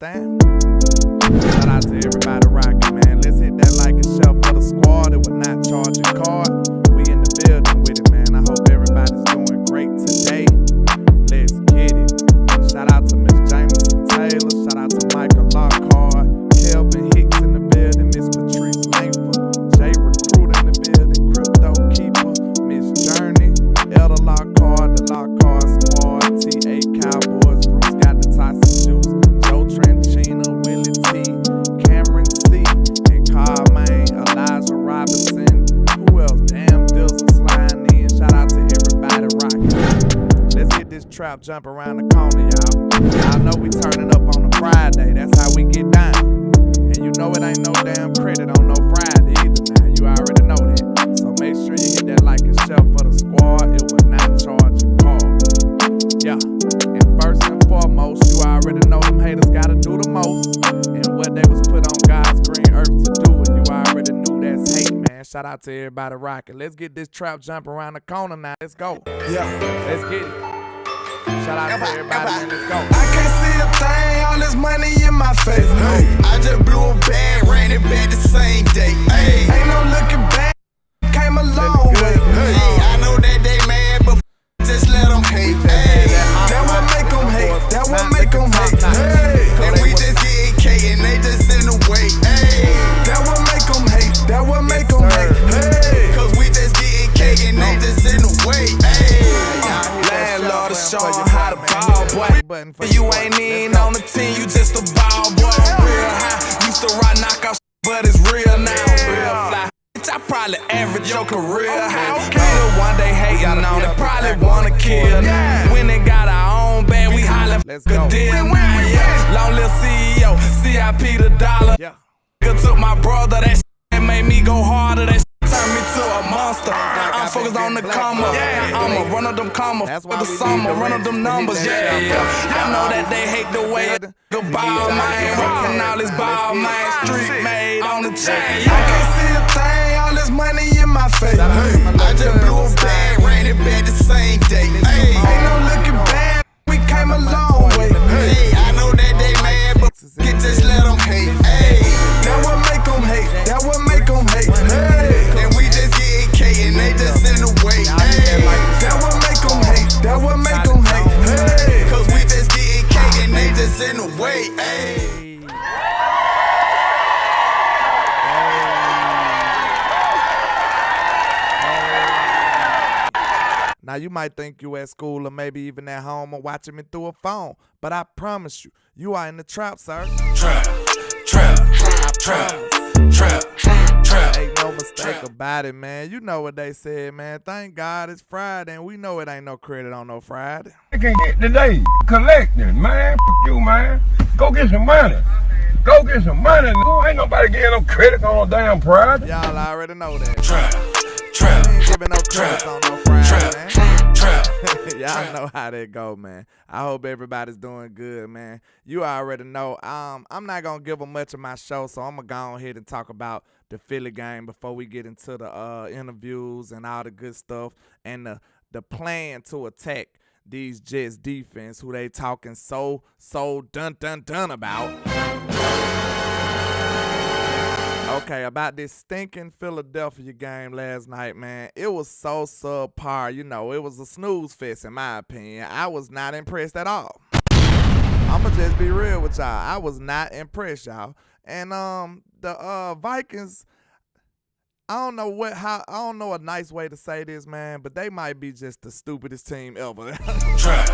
understand? Shout out to everybody rocking, man. Let's hit that like and share for the squad. It will not charge a card. We in the building with it, man. I hope everybody's doing great today. Let's get it. Shout out to Miss Jameson Taylor. Shout out to Micah Lockhart. Kelvin Hicks in the building. Miss Patrice Langford. Jay Recruit in the building. Crypto Keeper. Miss Journey. Elder Lockhart. The Lockhart Squad. TA Cowboys. Bruce got the Tyson Juice. Joe Tranchina. Willie T. Cameron C. And Carmaine. Elijah Robinson. Who else? Damn Dizzle sliding in. Shout out to everybody rocking. Let's get this trap jump around the corner, y'all. Y'all know we turning up on a Friday. That's how we get down. And you know it ain't no damn credit on no Friday either. Now you already know that. So make sure you hit that like and share for the squad. It will not charge a card. Yeah. And first and foremost, you already know them haters gotta do the most. And what they was put on God's green earth to do. And you already knew that's hate, man. Shout out to everybody rocking. Let's get this trap jump around the corner now. Let's go. Yeah. Let's get it. Shout out to everybody, man. Let's go. I can't see a thing, all this money in my face. Hey, I just blew a bag, ran it back the same day. Hey, ain't no looking back, came a long way. Hey, I know that they mad, but just let them hate. Hey, that what make them hate, that what make them hate. Hey, and we just getting K and they just in the way. Hey, that what make them hate, that what make them hate. Hey, cause we just getting K and they just in the way. Hey, landlord is showing how to ball, boy. You ain't in on the team, you just a ball, boy. Real high, used to rock knockout, but it's real now. Real fly, bitch, I probably average your career high. The one they hating on it, probably wanna kill. When they got our own band, we holler. Let's go. Deal now, yeah. Long little CEO, CIP the dollar. Yeah. Took my brother, that shit made me go harder. That turned me to a monster. I'm focused on the comma. I'ma run up them commas for the summer. Run up them numbers. Yeah. I know that they hate the way the ball man. Rockin' all this ball man. Street made on the chain. I can't see a thing. All this money in my face. I just blew a bag, ran it back the same day. Hey, ain't no looking back. We came a long way. Hey, I know that they mad, but just let them hate. Hey, that what make them hate. That what make them hate. Hey, and we just getting K and they just in the way. Hey, that what make them hate. That what make them hate. Hey, cause we just getting K and they just in the way. Hey. Now, you might think you at school or maybe even at home or watching me through a phone, but I promise you, you are in the trap, sir. Trap. Ain't no mistake about it, man. You know what they said, man. Thank God it's Friday, and we know it ain't no credit on no Friday. They can get today collecting, man. F you, man. Go get some money. Go get some money. Ain't nobody getting no credit on no damn Friday. Y'all already know that. Trap. Ain't giving no credits on no Friday, man. Y'all know how that go, man. I hope everybody's doing good, man. You already know. I'm not gonna give them much of my show, so I'm gonna go ahead and talk about the Philly game before we get into the interviews and all the good stuff and the plan to attack these Jets defense, who they talking so dun about. Okay, about this stinking Philadelphia game last night, man. It was so subpar. You know, it was a snooze fest in my opinion. I was not impressed at all. I'ma just be real with y'all. I was not impressed, y'all. And the Vikings, I don't know a nice way to say this, man, but they might be just the stupidest team ever. Trap.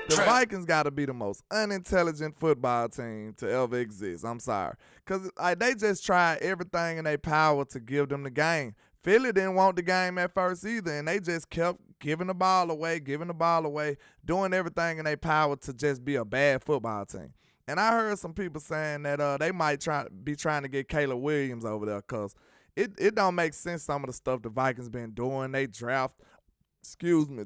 The Vikings got to be the most unintelligent football team to ever exist. I'm sorry. Because they just tried everything in their power to give them the game. Philly didn't want the game at first either, and they just kept giving the ball away, doing everything in their power to just be a bad football team. And I heard some people saying that they might be trying to get Caleb Williams over there because it don't make sense, some of the stuff the Vikings been doing. They draft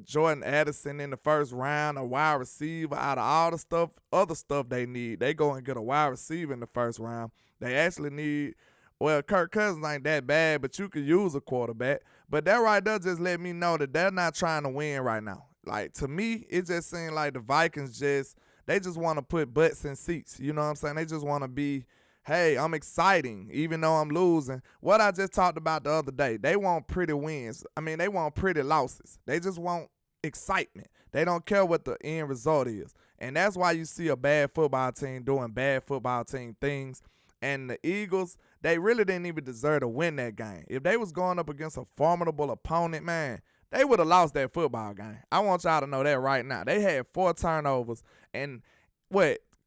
Jordan Addison in the first round, a wide receiver. Out of all the other stuff they need, they go and get a wide receiver in the first round. They actually need, well, Kirk Cousins ain't that bad, but you could use a quarterback. But that right there just let me know that they're not trying to win right now. Like, to me, it just seemed like the Vikings they just want to put butts in seats. You know what I'm saying? They just want to be, hey, I'm exciting, even though I'm losing. What I just talked about the other day, they want pretty wins. I mean, they want pretty losses. They just want excitement. They don't care what the end result is. And that's why you see a bad football team doing bad football team things. And the Eagles, they really didn't even deserve to win that game. If they was going up against a formidable opponent, man, they would have lost that football game. I want y'all to know that right now. They had 4 turnovers and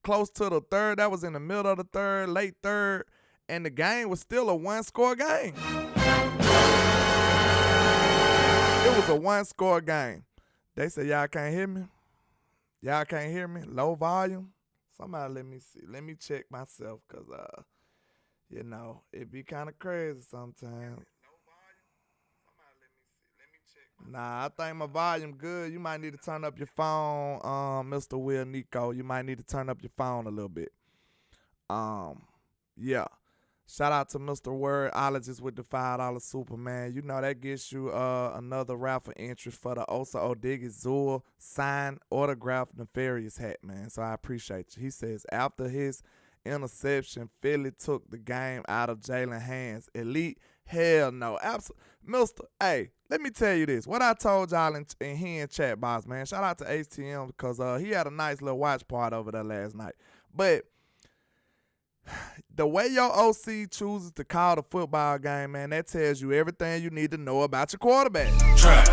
close to the third. That was in the middle of the third, late third, and the game was still a one-score game. It was a one-score game. They said, y'all can't hear me? Y'all can't hear me? Low volume? Somebody let me see. Let me check myself because, you know, it be kind of crazy sometimes. Nah, I think my volume good. You might need to turn up your phone, Mr. Will Nico. You might need to turn up your phone a little bit. Yeah. Shout out to Mr. Wordologist with the $5 Superman. You know that gets you another raffle entry for the Odighizuwa signed autographed nefarious hat, man. So I appreciate you. He says after his interception, Philly took the game out of Jalen's hands. Elite, hell no. Absolutely. Mister, hey, let me tell you this. What I told y'all in here in chat box, man. Shout out to HTM because he had a nice little watch party over there last night. But the way your OC chooses to call the football game, man, that tells you everything you need to know about your quarterback. Trap.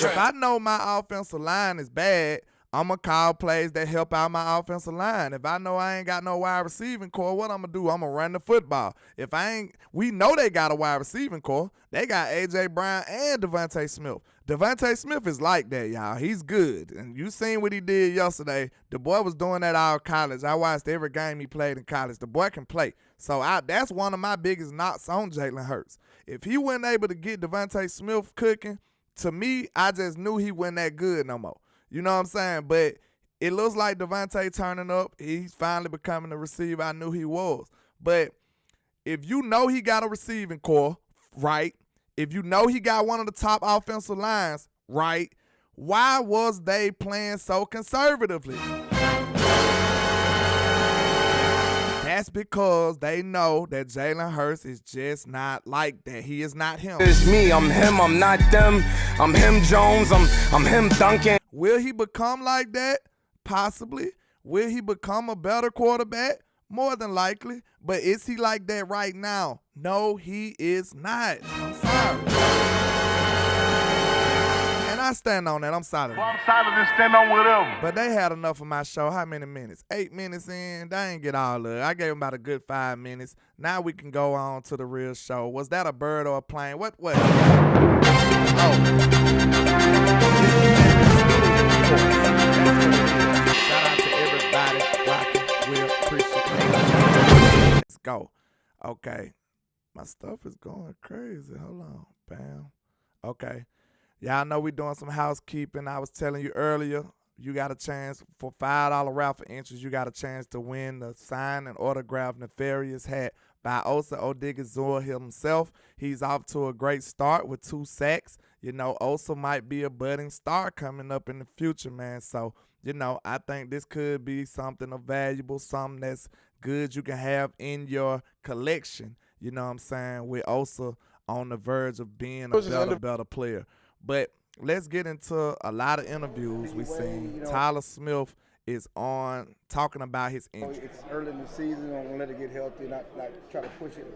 If I know my offensive line is bad, I'm going to call plays that help out my offensive line. If I know I ain't got no wide receiving core, what I'm going to do? I'm going to run the football. We know they got a wide receiving core. They got A.J. Brown and Devontae Smith. Devontae Smith is like that, y'all. He's good. And you seen what he did yesterday. The boy was doing that all college. I watched every game he played in college. The boy can play. So that's one of my biggest knocks on Jalen Hurts. If he wasn't able to get Devontae Smith cooking, to me, I just knew he wasn't that good no more. You know what I'm saying? But it looks like Devontae turning up. He's finally becoming the receiver I knew he was. But if you know he got a receiving core, right? If you know he got one of the top offensive lines, right? Why was they playing so conservatively? That's because they know that Jalen Hurts is just not like that. He is not him. It's me, I'm him, I'm not them. I'm him Jones, I'm him Duncan. Will he become like that? Possibly. Will he become a better quarterback? More than likely. But is he like that right now? No, he is not. I'm sorry. And I stand on that. I'm solid. Well, I'm solid and stand on whatever. But they had enough of my show. How many minutes? 8 minutes in. They ain't get all of it. I gave them about a good 5 minutes. Now we can go on to the real show. Was that a bird or a plane? What? Oh. Shout out to everybody rocking. We appreciate it. Let's go. Okay. My stuff is going crazy. Hold on. Bam. Okay. Y'all know we doing some housekeeping. I was telling you earlier, you got a chance for $5 raffle entries. You got a chance to win the signed and autographed nefarious hat by Odighizuwa himself. He's off to a great start with 2 sacks. You know, Osa might be a budding star coming up in the future, man. So, you know, I think this could be something of valuable, something that's good you can have in your collection. You know what I'm saying? With Osa on the verge of being a better player. But let's get into a lot of interviews we've seen. Tyler Smith is on talking about his injury. It's early in the season. I'm going to let it get healthy, not try to push it.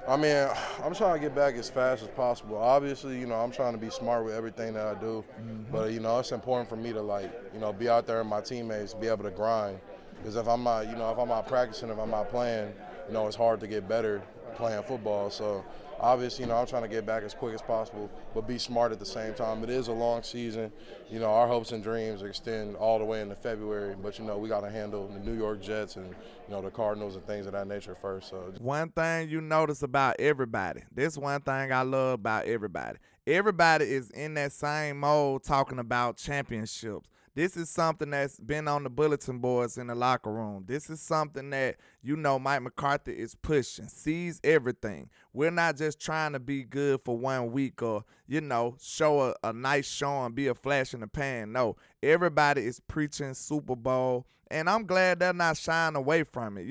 I mean, I'm trying to get back as fast as possible. Obviously, you know, I'm trying to be smart with everything that I do. But, you know, it's important for me to, like, you know, be out there and my teammates be able to grind. Because if I'm not, you know, if I'm not practicing, if I'm not playing, you know, it's hard to get better playing football. So, obviously, you know, I'm trying to get back as quick as possible, but be smart at the same time. It is a long season. You know, our hopes and dreams extend all the way into February, but, you know, we got to handle the New York Jets and, you know, the Cardinals and things of that nature first. So, one thing you notice about everybody, this one thing I love about everybody. Everybody is in that same mode talking about championships. This is something that's been on the bulletin boards in the locker room. This is something that You know Mike McCarthy is pushing, sees everything. We're not just trying to be good for 1 week or, show a nice showing, be a flash in the pan. No, everybody is preaching Super Bowl, and I'm glad they're not shying away from it.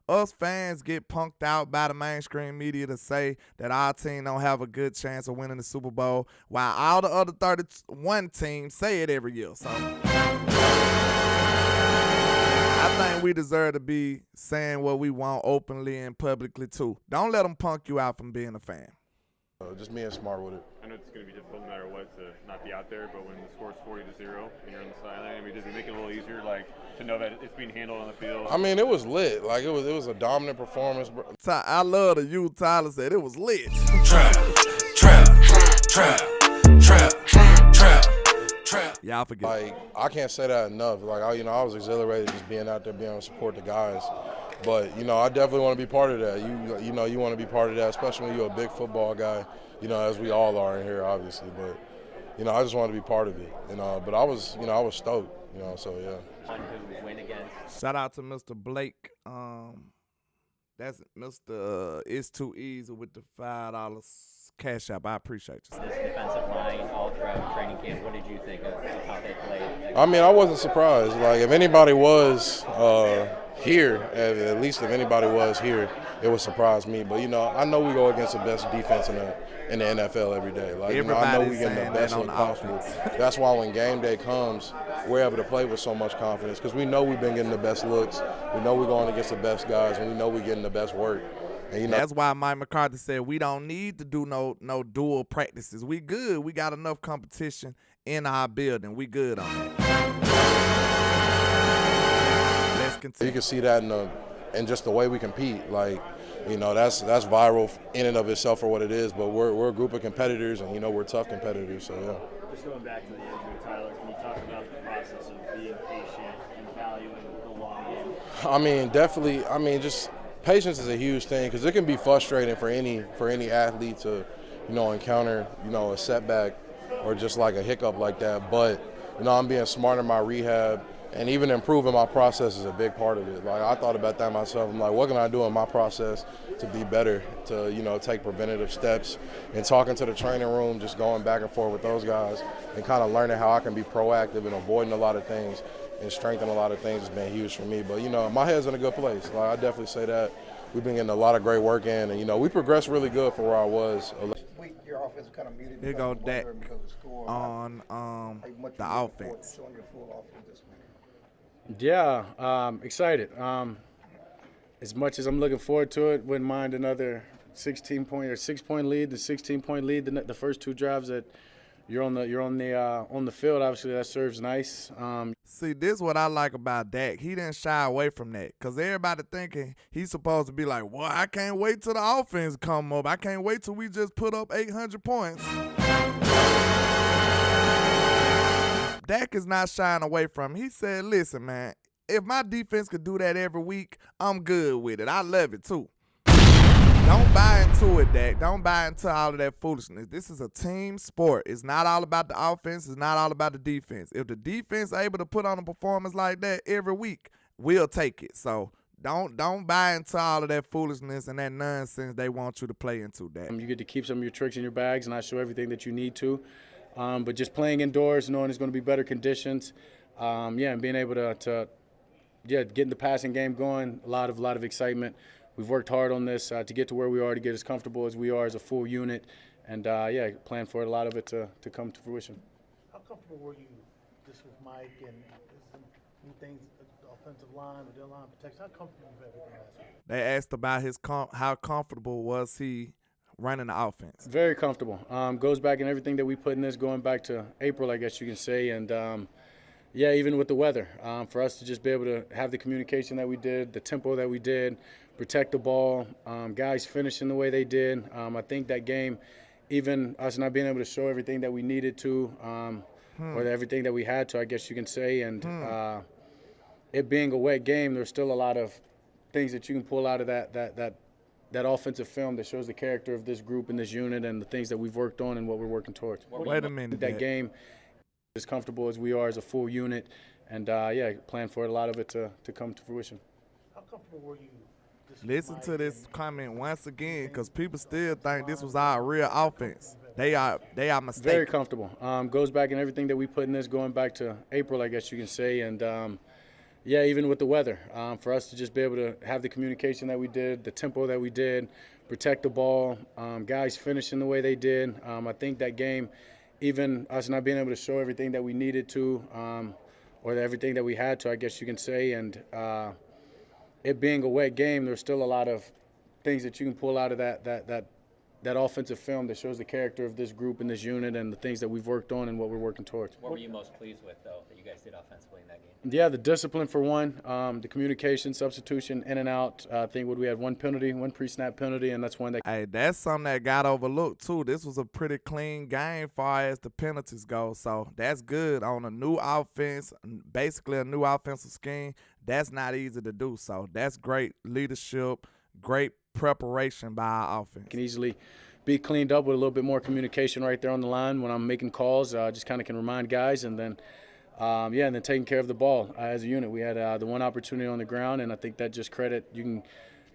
Us fans get punked out by the mainstream media to say that our team don't have a good chance of winning the Super Bowl, while all the other 31 teams say it every year. So I think we deserve to be saying what we want openly and publicly, too. Don't let them punk you out from being a fan. Just being smart with it. I know it's going to be difficult no matter what to not be out there, but when the score's 40-0 and you're on the sideline, does it make it a little easier, to know that it's being handled on the field? I mean, it was lit. It was a dominant performance, bro. I love the you. Tyler said it was lit. Trap. Y'all forget. I can't say that enough. I was exhilarated just being out there, being able to support the guys. But, I definitely want to be part of that. You want to be part of that, especially when you're a big football guy, as we all are in here, obviously. But, I just want to be part of it. But I was stoked, so yeah. Win against. Shout out to Mr. Blake. That's Mr. It's Too Easy with the $5 cash app. I appreciate you. This defensive line all throughout training camp, what did you think of how they played? I mean, I wasn't surprised. If anybody was here, at least if anybody was here, it would surprise me. But, I know we go against the best defense in the NFL every day. I know we get the best look possible. That's why when game day comes, we're able to play with so much confidence because we know we've been getting the best looks. We know we're going against the best guys, and we know we're getting the best work. And, that's why Mike McCarthy said we don't need to do no dual practices. We good. We got enough competition in our building. We good on that. Let's continue. You can see that in just the way we compete. That's viral in and of itself for what it is. But we're a group of competitors, and we're tough competitors. So yeah. Just going back to the injury, Tyler, can you talk about the process of being patient and valuing the long game? I mean, definitely. Just patience is a huge thing because it can be frustrating for any athlete to, encounter, a setback or just a hiccup like that. But, I'm being smart in my rehab and even improving my process is a big part of it. I thought about that myself. I'm what can I do in my process to be better, to, take preventative steps, and talking to the training room, just going back and forth with those guys and kind of learning how I can be proactive and avoiding a lot of things and strengthen a lot of things has been huge for me. But, my head's in a good place. I definitely say that. We've been getting a lot of great work in, and, we progressed really good from where I was. Your offense kind of muted. Here go Dak on the offense. Yeah, excited. As much as I'm looking forward to it, wouldn't mind another 16-point or 6-point lead, the 16-point lead, the first two drives that you're on the field. Obviously, that serves nice. See, this is what I like about Dak. He didn't shy away from that because everybody thinking he's supposed to be like, well, I can't wait till the offense come up. I can't wait till we just put up 800 points. Dak is not shying away from it. He said, listen, man, if my defense could do that every week, I'm good with it. I love it, too. Don't buy into it, Dak. Don't buy into all of that foolishness. This is a team sport. It's not all about the offense. It's not all about the defense. If the defense is able to put on a performance like that every week, we'll take it. So don't buy into all of that foolishness and that nonsense they want you to play into, Dak. You get to keep some of your tricks in your bags and not show everything that you need to. But just playing indoors, knowing it's going to be better conditions, and being able to getting the passing game going, a lot of excitement. We've worked hard on this to get to where we are, to get as comfortable as we are as a full unit, and plan for a lot of it to come to fruition. How comfortable were you just with Mike and some new things, the offensive line, the line protection? How comfortable with everything last week? They asked about how comfortable was he running the offense. Very comfortable. Goes back in everything that we put in this, going back to April, I guess you can say, and even with the weather, for us to just be able to have the communication that we did, the tempo that we did, protect the ball, guys finishing the way they did. I think that game, even us not being able to show everything that we needed to, or everything that we had to, I guess you can say, and it being a wet game, there's still a lot of things that you can pull out of that offensive film that shows the character of this group and this unit and the things that we've worked on and what we're working towards. Wait a minute. That game, as comfortable as we are as a full unit, and plan for a lot of it to come to fruition. How comfortable were you Listen to this comment once again, because people still think this was our real offense. They are mistaken. Very comfortable. Goes back in everything that we put in this, going back to April, I guess you can say. And, yeah, even with the weather, for us to just be able to have the communication that we did, the tempo that we did, protect the ball, guys finishing the way they did. I think that game, even us not being able to show everything that we needed to, or everything that we had to, I guess you can say, and it being a wet game, there's still a lot of things that you can pull out of that offensive film that shows the character of this group and this unit and the things that we've worked on and what we're working towards. What were you most pleased with, though, that you guys did offensively in that game? Yeah, the discipline for one, the communication, substitution, in and out. I think we had one pre-snap penalty, and that's one that. Hey, that's something that got overlooked too. This was a pretty clean game far as the penalties go, so that's good on a new offense, basically a new offensive scheme. That's not easy to do, so that's great leadership, great preparation by our offense. Can easily be cleaned up with a little bit more communication right there on the line when I'm making calls. Just kind of can remind guys, and then and then taking care of the ball as a unit. We had the one opportunity on the ground, and I think that just you can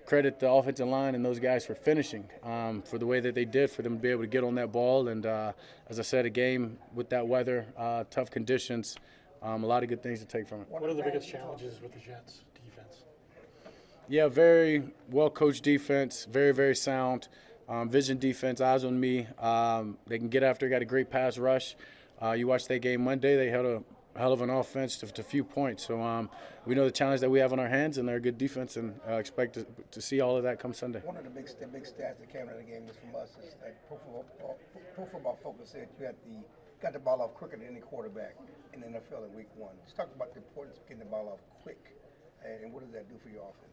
credit the offensive line and those guys for finishing, for the way that they did, for them to be able to get on that ball. And as I said, a game with that weather, tough conditions, a lot of good things to take from it. What are the biggest challenges with the Jets defense? Yeah, very well-coached defense, very, very sound. Vision defense, eyes on me. They can get after, got a great pass rush. You watched that game Monday, they had a hell of an offense to a few points. So we know the challenge that we have on our hands, and they're a good defense, and expect to see all of that come Sunday. One of the big stats that came out of the game was from us is that Pro Football Focus said you got the ball off quicker than any quarterback in the NFL in week 1. Just talk about the importance of getting the ball off quick, and what does that do for your offense?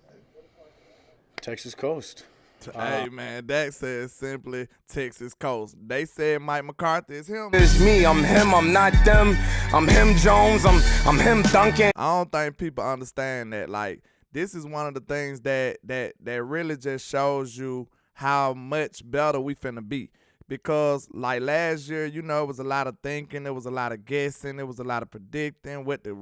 Texas Coast. Hey, man, Dak says simply Texas Coast. They said Mike McCarthy is him. It's me, I'm him, I'm not them. I'm him, Jones, I'm him, Duncan. I don't think people understand that. Like, this is one of the things that really just shows you how much better we finna be. Because, like, last year, you know, it was a lot of thinking, it was a lot of guessing, it was a lot of predicting what the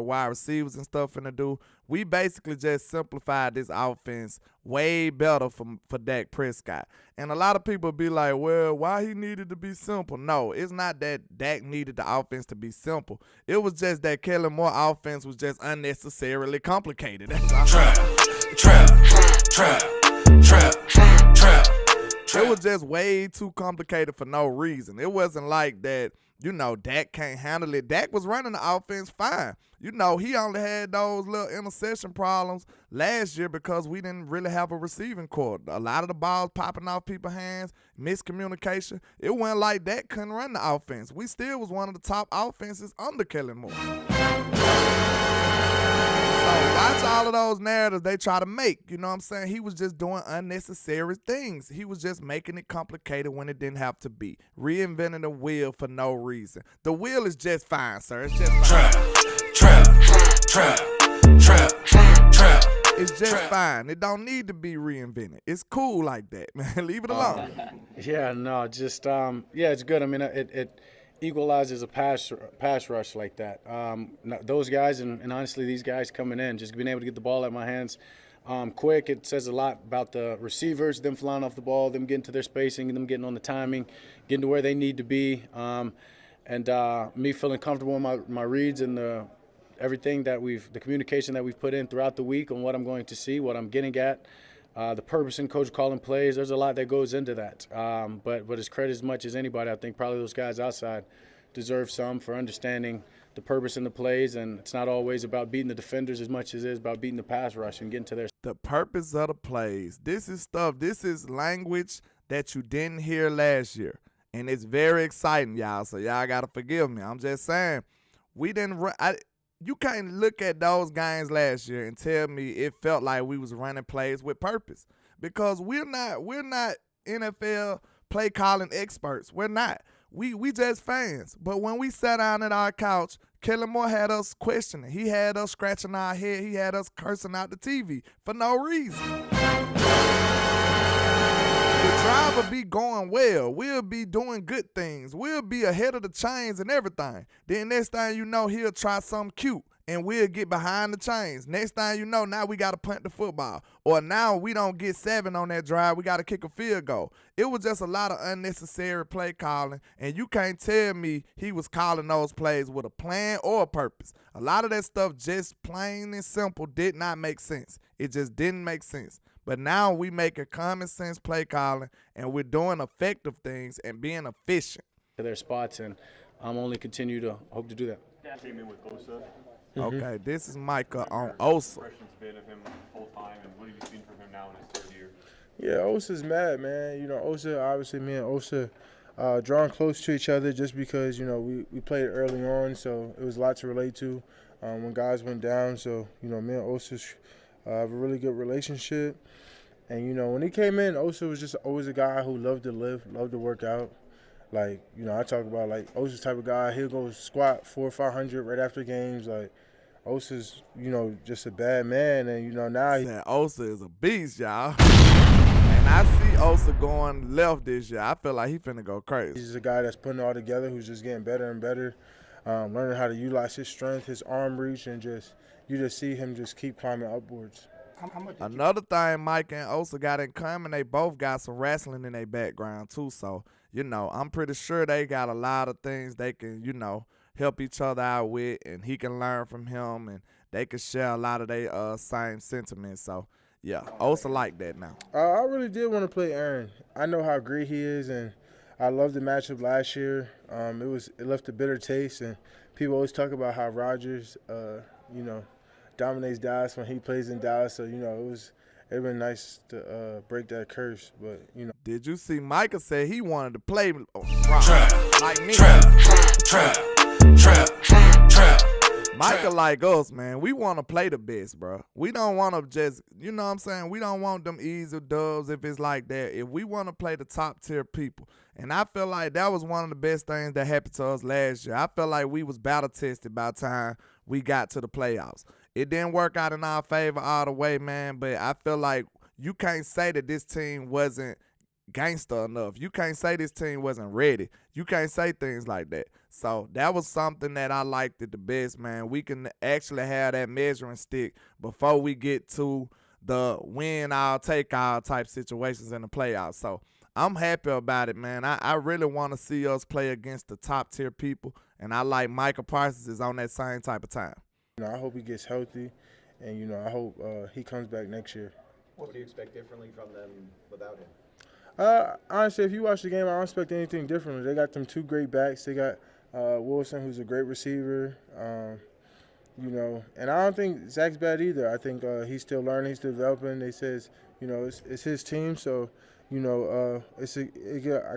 wide receivers and stuff finna do. We basically just simplified this offense way better for Dak Prescott. And a lot of people be like, well, why he needed to be simple? No, it's not that Dak needed the offense to be simple. It was just that Kellen Moore offense was just unnecessarily complicated. Trap. It was just way too complicated for no reason. It wasn't like that, you know, Dak can't handle it. Dak was running the offense fine. You know, he only had those little interception problems last year because we didn't really have a receiving core. A lot of the balls popping off people's hands, miscommunication. It wasn't like Dak couldn't run the offense. We still was one of the top offenses under Kellen Moore. So watch all of those narratives they try to make. You know what I'm saying? He was just doing unnecessary things. He was just making it complicated when it didn't have to be. Reinventing the wheel for no reason. The wheel is just fine, sir. It's just fine. Trap. It's just fine. It don't need to be reinvented. It's cool like that, man. Leave it alone. Yeah, no, just it's good. I mean, it equalizes a pass rush like that. Those guys and honestly these guys coming in, just being able to get the ball at my hands quick, it says a lot about the receivers, them flying off the ball, them getting to their spacing, and them getting on the timing, getting to where they need to be, and me feeling comfortable in my reads and the communication that we've put in throughout the week on what I'm going to see, what I'm getting at. The purpose in coach calling plays, there's a lot that goes into that. But as credit as much as anybody, I think probably those guys outside deserve some for understanding the purpose in the plays. And it's not always about beating the defenders as much as it is about beating the pass rush and getting to their. The purpose of the plays. This is language that you didn't hear last year. And it's very exciting, y'all. So y'all got to forgive me. I'm just saying, you can't look at those games last year and tell me it felt like we was running plays with purpose, because we're not NFL play calling experts. We're not. We just fans. But when we sat down at our couch, Kellen Moore had us questioning. He had us scratching our head. He had us cursing out the TV for no reason. The drive will be going well. We'll be doing good things. We'll be ahead of the chains and everything. Then next thing you know, he'll try something cute. and we'll get behind the chains. Next thing you know, now we got to punt the football. Or now we don't get 7 on that drive, we got to kick a field goal. It was just a lot of unnecessary play calling, and you can't tell me he was calling those plays with a plan or a purpose. A lot of that stuff just plain and simple did not make sense. It just didn't make sense. But now we make a common sense play calling, and we're doing effective things and being efficient. To their spots, and I'm only continue to hope to do that. Came in with Osa. Okay, this is Micah on Osa. Impressions been of him full time, and what have you seen from him now in his 3rd year? Yeah, Osa's mad, man. You know, Osa, obviously me and Osa drawing close to each other just because, you know, we played early on, so it was a lot to relate to when guys went down. So, you know, me and Osa have a really good relationship. And, you know, when he came in, Osa was just always a guy who loved to live, loved to work out. Like, you know, I talk about, like, Osa's type of guy. He'll go squat 400 or 500 right after games. Like, Osa's, you know, just a bad man. And, you know, now Osa is a beast, y'all. And I see Osa going left this year. I feel like he finna go crazy. He's a guy that's putting it all together, who's just getting better and better, learning how to utilize his strength, his arm reach, and you just see him just keep climbing upwards. Another thing Mike and Osa got in common, they both got some wrestling in their background too. So, you know, I'm pretty sure they got a lot of things they can, you know, help each other out with, and he can learn from him, and they can share a lot of their same sentiments. So, yeah, Osa like that now. I really did want to play Aaron. I know how great he is, and I loved the matchup last year. It left a bitter taste, and people always talk about how Rodgers, you know, dominates Dallas when he plays in Dallas. So, you know, it'd been nice to break that curse. But, you know. Did you see Micah say he wanted to play like me? Trap. Micah like us, man. We want to play the best, bro. We don't want to just, you know what I'm saying? We don't want them easy dubs if it's like that. If we want to play the top tier people. And I feel like that was one of the best things that happened to us last year. I feel like we was battle tested by the time we got to the playoffs. It didn't work out in our favor all the way, man, but I feel like you can't say that this team wasn't gangster enough. You can't say this team wasn't ready. You can't say things like that. So that was something that I liked it the best, man. We can actually have that measuring stick before we get to the win all, take all type situations in the playoffs. So I'm happy about it, man. I really want to see us play against the top tier people, and I like Micah Parsons is on that same type of time. You know, I hope he gets healthy, and, you know, I hope he comes back next year. What do you expect differently from them without him? Honestly, if you watch the game, I don't expect anything differently. They got them 2 great backs. They got Wilson, who's a great receiver, you know, and I don't think Zach's bad either. I think he's still learning, he's developing. They says, you know, it's his team, so, you know, I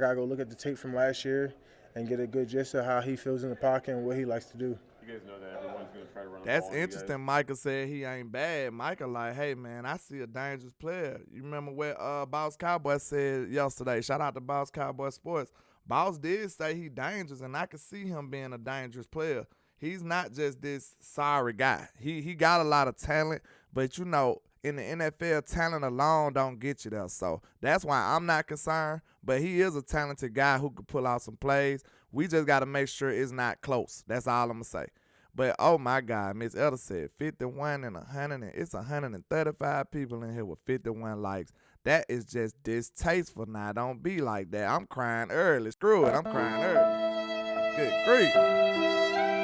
got to go look at the tape from last year and get a good gist of how he feels in the pocket and what he likes to do. You guys know that everyone's going to try to run the That's ball. interesting. Micah said he ain't bad. Micah like, hey, man, I see a dangerous player. You remember what Boss Cowboy said yesterday? Shout out to Boss Cowboy Sports. Boss did say he dangerous, and I could see him being a dangerous player. He's not just this sorry guy. He got a lot of talent, but, you know, in the NFL, talent alone don't get you there. So that's why I'm not concerned, but he is a talented guy who could pull out some plays. We just got to make sure it's not close. That's all I'm going to say. But, oh, my God, Miss Elder said 51 and 100, and it's 135 people in here with 51 likes. That is just distasteful now. Don't be like that. I'm crying early. Screw it. I'm crying early. Good grief.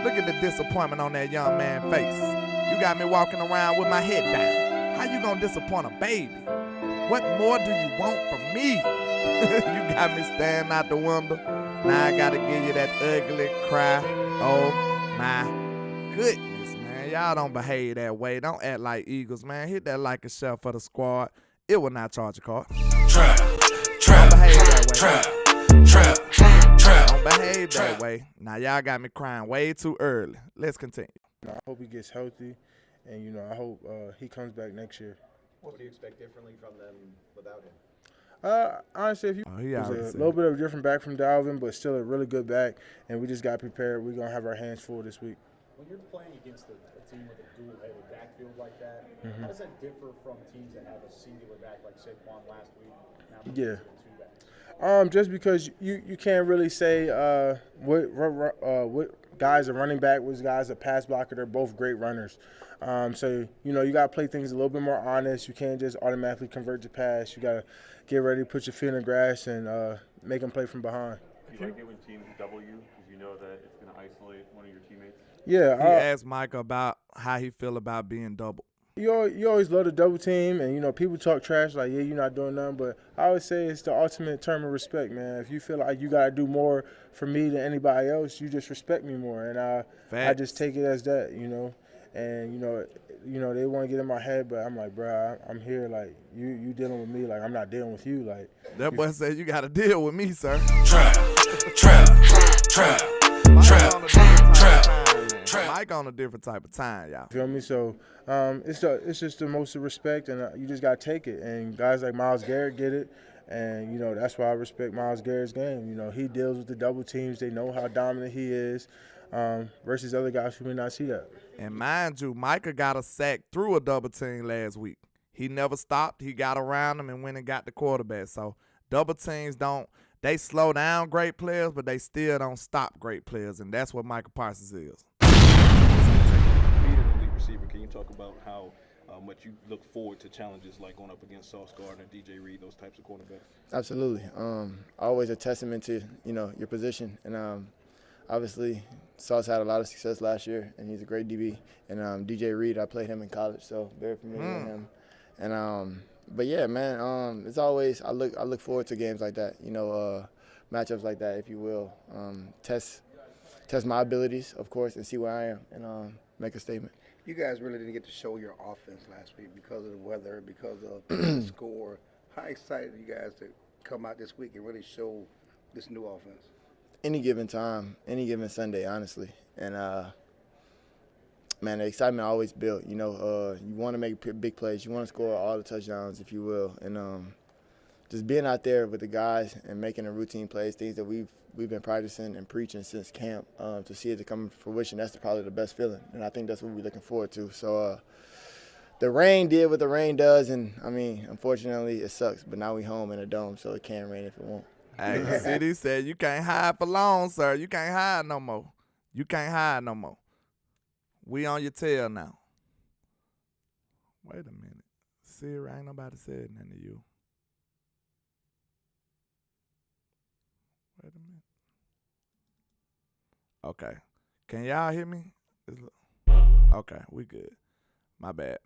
Look at the disappointment on that young man's face. You got me walking around with my head down. How you going to disappoint a baby? What more do you want from me? You got me standing out the window. Now I got to give you that ugly cry. Oh, my goodness, man. Y'all don't behave that way. Don't act like Eagles, man. Hit that like a shell for the squad. It will not charge a card. Trap. Don't behave that way. Don't behave that way. Now, y'all got me crying way too early. Let's continue. I hope he gets healthy, and, you know, I hope he comes back next year. What do you expect differently from them without him? Honestly, if you he's a little bit of a different back from Dalvin, but still a really good back, and we just got prepared. We're going to have our hands full this week. When you're playing against a team with a dual-headed backfield like that, how does that differ from teams that have a singular back like Saquon last week? Now Yeah. Just because you can't really say what guys are running back, what guys are pass blocker. They're both great runners. So, you got to play things a little bit more honest. You can't just automatically convert to pass. You got to get ready to put your feet in the grass and make them play from behind. Do you like it when teams double you because you know that it's going to isolate one of your teammates? Yeah. He asked Micah about how he feel about being doubled. You always love the double team, and, people talk trash like, yeah, you're not doing nothing. But I would say it's the ultimate term of respect, man. If you feel like you got to do more for me than anybody else, you just respect me more. And I just take it as that, And, they want to get in my head, but I'm like, bro, I'm here. Like, you dealing with me. Like, I'm not dealing with you. Like that boy said, you got to deal with me, sir. Trap. Mike on a different type of time, y'all. Feel me? So it's just the most respect, and you just got to take it. And guys like Myles Garrett get it, and, that's why I respect Myles Garrett's game. He deals with the double teams. They know how dominant he is versus other guys who may not see that. And mind you, Micah got a sack through a double team last week. He never stopped. He got around him and went and got the quarterback. So double teams they slow down great players, but they still don't stop great players, and that's what Micah Parsons is. Being an elite receiver, can you talk about how much you look forward to challenges like going up against Sauce Gardner, DJ Reed, those types of cornerbacks? Absolutely. Always a testament to, your position. And obviously, Sauce had a lot of success last year, and he's a great DB. And DJ Reed, I played him in college, so very familiar with him. And but yeah, man, it's always I look forward to games like that. Matchups like that, if you will. Test my abilities, of course, and see where I am, and make a statement. You guys really didn't get to show your offense last week because of the weather, because of the score. How excited are you guys to come out this week and really show this new offense? Any given time, any given Sunday, honestly. And, man, the excitement always built. You want to make big plays. You want to score all the touchdowns, if you will. And just being out there with the guys and making the routine plays, things that we've been practicing and preaching since camp, to see it to come to fruition, that's probably the best feeling. And I think that's what we're looking forward to. So the rain did what the rain does, and, unfortunately it sucks. But now we home in a dome, so it can rain if it won't. Hey, CD said you can't hide for long, sir. You can't hide no more. You can't hide no more. We on your tail now. Wait a minute. Siri, ain't nobody said nothing to you. Wait a minute. Okay. Can y'all hear me? Okay, we good. My bad.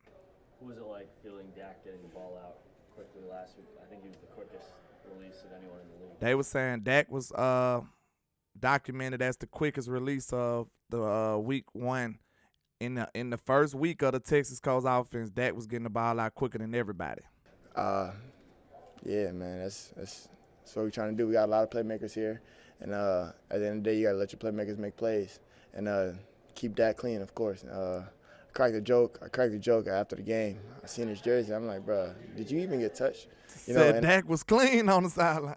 What was it like feeling Dak getting the ball out quickly last week? I think he was the quickest release of anyone in the league. They were saying Dak was documented as the quickest release of the week one. In the first week of the Texas Colts offense, Dak was getting the ball out quicker than everybody. Yeah, man, that's what we're trying to do. We got a lot of playmakers here, and at the end of the day, you got to let your playmakers make plays and keep Dak clean, of course. I cracked a joke after the game. I seen his jersey. I'm like, bro, did you even get touched? Said Dak was clean on the sideline.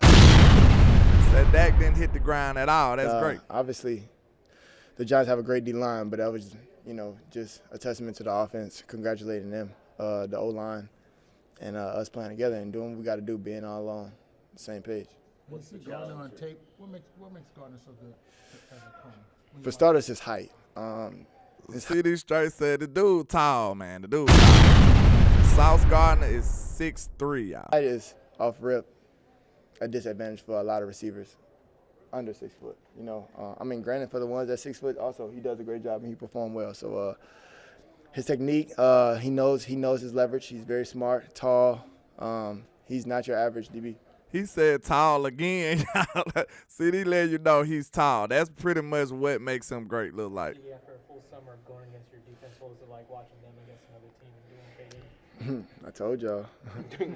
Said Dak didn't hit the ground at all. That's great. Obviously, the Giants have a great D-line, but that was, just a testament to the offense, congratulating them, the O-line, and us playing together and doing what we got to do, being all on the same page. What's the Gardner on tape? What makes Gardner so good as a corner? For starters, his height. CD Straight said the dude tall, man. The dude tall. Sauce Gardner is 6'3", y'all. Height is off rip a disadvantage for a lot of receivers under 6 foot. Granted, for the ones that 6 foot, also he does a great job and he performed well. So his technique, he knows his leverage. He's very smart, tall. He's not your average DB. He said tall again. CD let you know he's tall. That's pretty much what makes him great, look like. After a full summer of going against your defense, what was it like watching them against another team and doing what they did? I told y'all.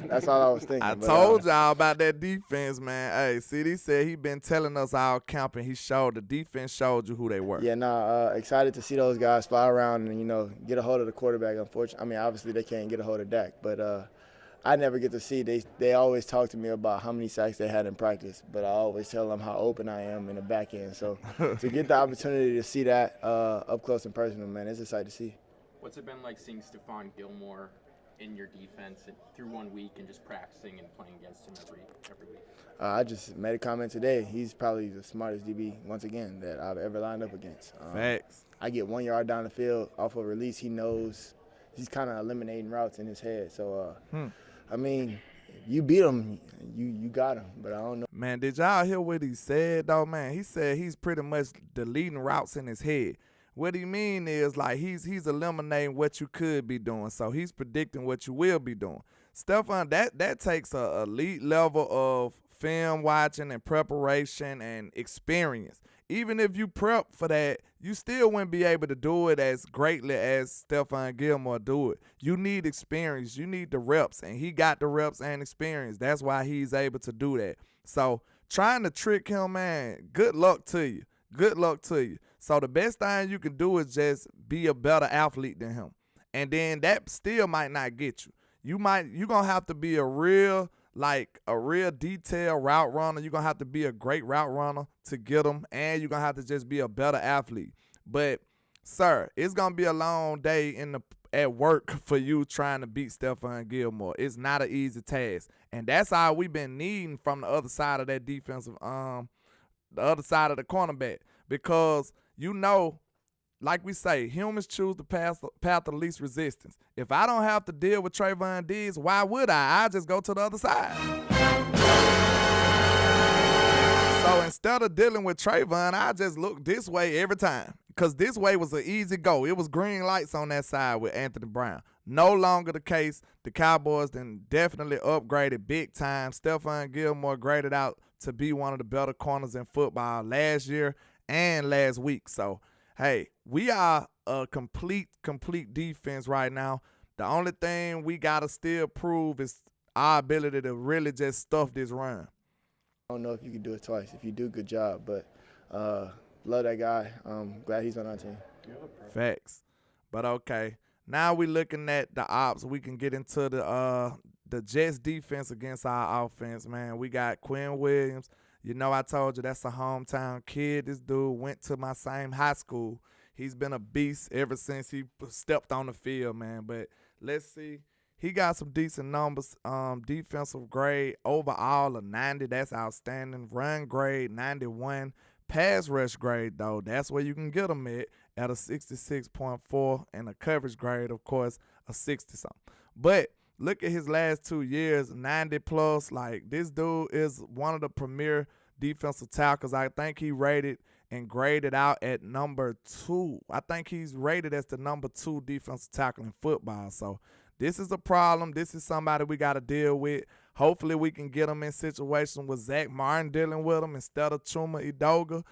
That's all I was thinking. I told y'all about that defense, man. Hey, CD said he been telling us all camp, and the defense showed you who they were. Yeah, excited to see those guys fly around and, get a hold of the quarterback. Unfortunately, obviously they can't get a hold of Dak, but I never get to see. They always talk to me about how many sacks they had in practice, but I always tell them how open I am in the back end. So to get the opportunity to see that up close and personal, man, it's a sight to see. What's it been like seeing Stephon Gilmore in your defense through 1 week and just practicing and playing against him every week? I just made a comment today. He's probably the smartest DB, once again, that I've ever lined up against. Facts. I get 1 yard down the field off a release. He knows he's kind of eliminating routes in his head. So, I mean, you beat him, you got him, but I don't know. Man, did y'all hear what he said, though, man? He said he's pretty much deleting routes in his head. What he mean is, like, he's eliminating what you could be doing, so he's predicting what you will be doing. Stephon, that takes a elite level of film watching and preparation and experience. Even if you prep for that, you still wouldn't be able to do it as greatly as Stephon Gilmore do it. You need experience. You need the reps, and he got the reps and experience. That's why he's able to do that. So trying to trick him, man, good luck to you. Good luck to you. So the best thing you can do is just be a better athlete than him. And then that still might not get you. You're going to have to be a real detailed route runner. You're going to have to be a great route runner to get them, and you're going to have to just be a better athlete. But, sir, it's going to be a long day at work for you trying to beat Stephon Gilmore. It's not an easy task. And that's all we've been needing from the other side of that defensive, the other side of the cornerback. Because, like we say, humans choose the path of least resistance. If I don't have to deal with Trayvon Diggs, why would I? I just go to the other side. So instead of dealing with Trayvon, I just look this way every time. Because this way was an easy go. It was green lights on that side with Anthony Brown. No longer the case. The Cowboys then definitely upgraded big time. Stephon Gilmore graded out to be one of the better corners in football last year and last week. So, hey, we are a complete defense right now. The only thing we got to still prove is our ability to really just stuff this run. I don't know if you can do it twice. If you do, good job. But love that guy. Glad he's on our team. Facts. But, okay, now we're looking at the ops. We can get into the Jets defense against our offense, man. We got Quinnen Williams. I told you that's a hometown kid. This dude went to my same high school. He's been a beast ever since he stepped on the field, man. But let's see. He got some decent numbers. Defensive grade overall of 90. That's outstanding. Run grade 91. Pass rush grade, though, that's where you can get him at a 66.4. And a coverage grade, of course, a 60-something. But look at his last 2 years, 90+. Like, this dude is one of the premier defensive tackles. I think he rated and graded out at number 2. I think he's rated as the number 2 defensive tackle in football. So this is a problem. This is somebody we got to deal with. Hopefully we can get him in situations with Zach Martin dealing with him instead of Chuma Edoga.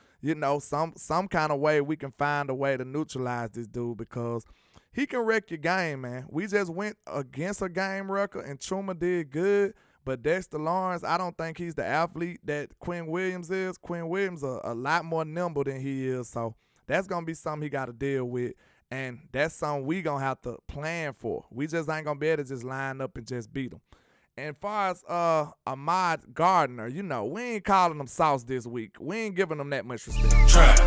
Some kind of way we can find a way to neutralize this dude because he can wreck your game, man. We just went against a game record, and Chuma did good. But Dexter Lawrence, I don't think he's the athlete that Quinnen Williams is. Quinnen Williams is a lot more nimble than he is. So that's going to be something he got to deal with. And that's something we going to have to plan for. We just ain't going to be able to just line up and just beat him. And as far as Ahmad Gardner, we ain't calling him Sauce this week. We ain't giving him that much respect. Trap.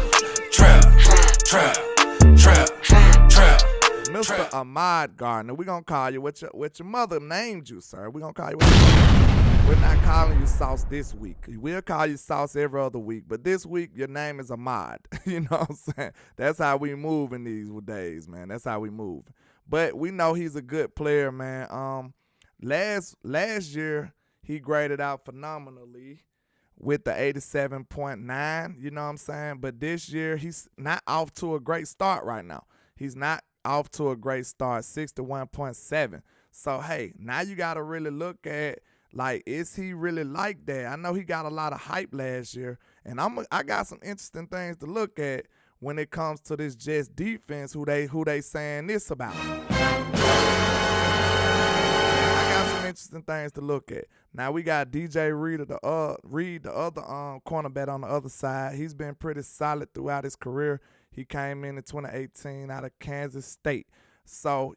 Mr. Ahmad Gardner, we're going to call you what your mother named you, sir. We're going to call you what your mother. We're not calling you Sauce this week. We'll call you Sauce every other week. But this week, your name is Ahmad. You know what I'm saying? That's how we move in these days, man. That's how we move. But we know he's a good player, man. Last year, he graded out phenomenally with the 87.9, you know what I'm saying? But this year, he's not off to a great start right now. He's not off to a great start, 61.7. So, hey, now you got to really look at, like, is he really like that? I know he got a lot of hype last year, and I got some interesting things to look at when it comes to this Jets defense, who they saying this about. Interesting things to look at. Now we got DJ Reed, the other cornerback on the other side. He's been pretty solid throughout his career. He came in 2018 out of Kansas State. So,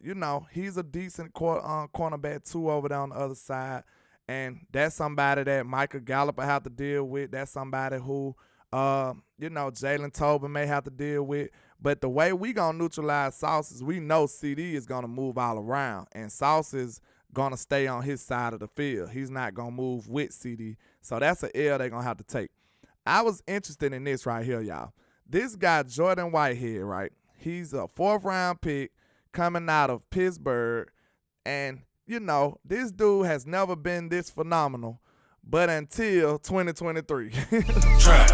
he's a decent cornerback too over there on the other side. And that's somebody that Micah Gallup will have to deal with. That's somebody who, Jalen Tobin may have to deal with. But the way we going to neutralize Sauce is we know CD is going to move all around, and Sauce is going to stay on his side of the field. He's not going to move with CD. So that's an L they're going to have to take. I was interested in this right here, y'all. This guy, Jordan Whitehead, right? He's a 4th-round pick coming out of Pittsburgh. And, you know, this dude has never been this phenomenal, but until 2023. Trap.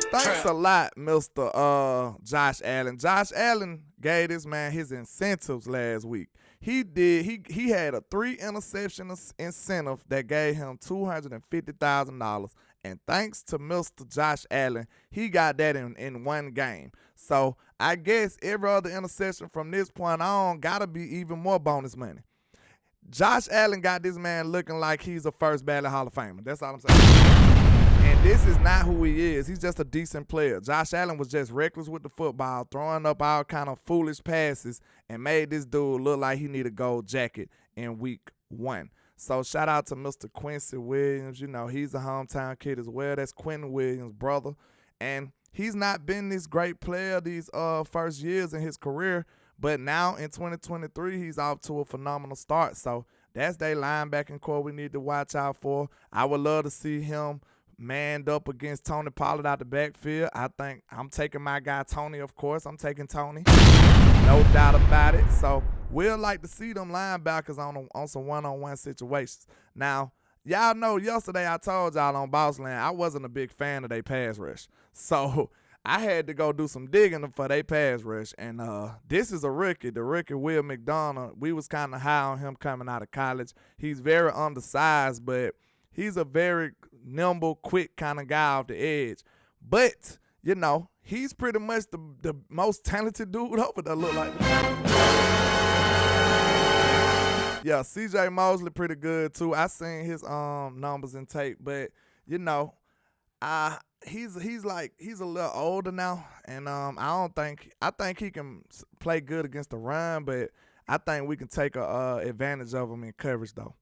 Thanks a lot, Mr. Josh Allen. Josh Allen gave this man his incentives last week. He had a 3-interception incentive that gave him $250,000. And thanks to Mr. Josh Allen, he got that in one game. So I guess every other interception from this point on got to be even more bonus money. Josh Allen got this man looking like he's a first ballot Hall of Famer. That's all I'm saying. And this is not who he is. He's just a decent player. Josh Allen was just reckless with the football, throwing up all kind of foolish passes, and made this dude look like he need a gold jacket in week 1. So shout out to Mr. Quincy Williams. You know, he's a hometown kid as well. That's Quinnen Williams' brother. And he's not been this great player these first years in his career, but now in 2023, he's off to a phenomenal start. So that's their linebacking core we need to watch out for. I would love to see him manned up against Tony Pollard out the backfield. I think I'm taking my guy Tony, of course. I'm taking Tony. No doubt about it. So we'll like to see them linebackers on some one-on-one situations. Now, y'all know yesterday I told y'all on Bossland I wasn't a big fan of their pass rush. So I had to go do some digging for their pass rush. And this is a rookie, the rookie Will McDonough. We was kind of high on him coming out of college. He's very undersized, but he's a very nimble, quick kind of guy off the edge. But, you know, he's pretty much the most talented dude over there, look like. Yeah, C.J. Mosley pretty good, too. I seen his numbers and tape, but, you know, he's a little older now, and I think he can play good against the run, but I think we can take advantage of him in coverage, though.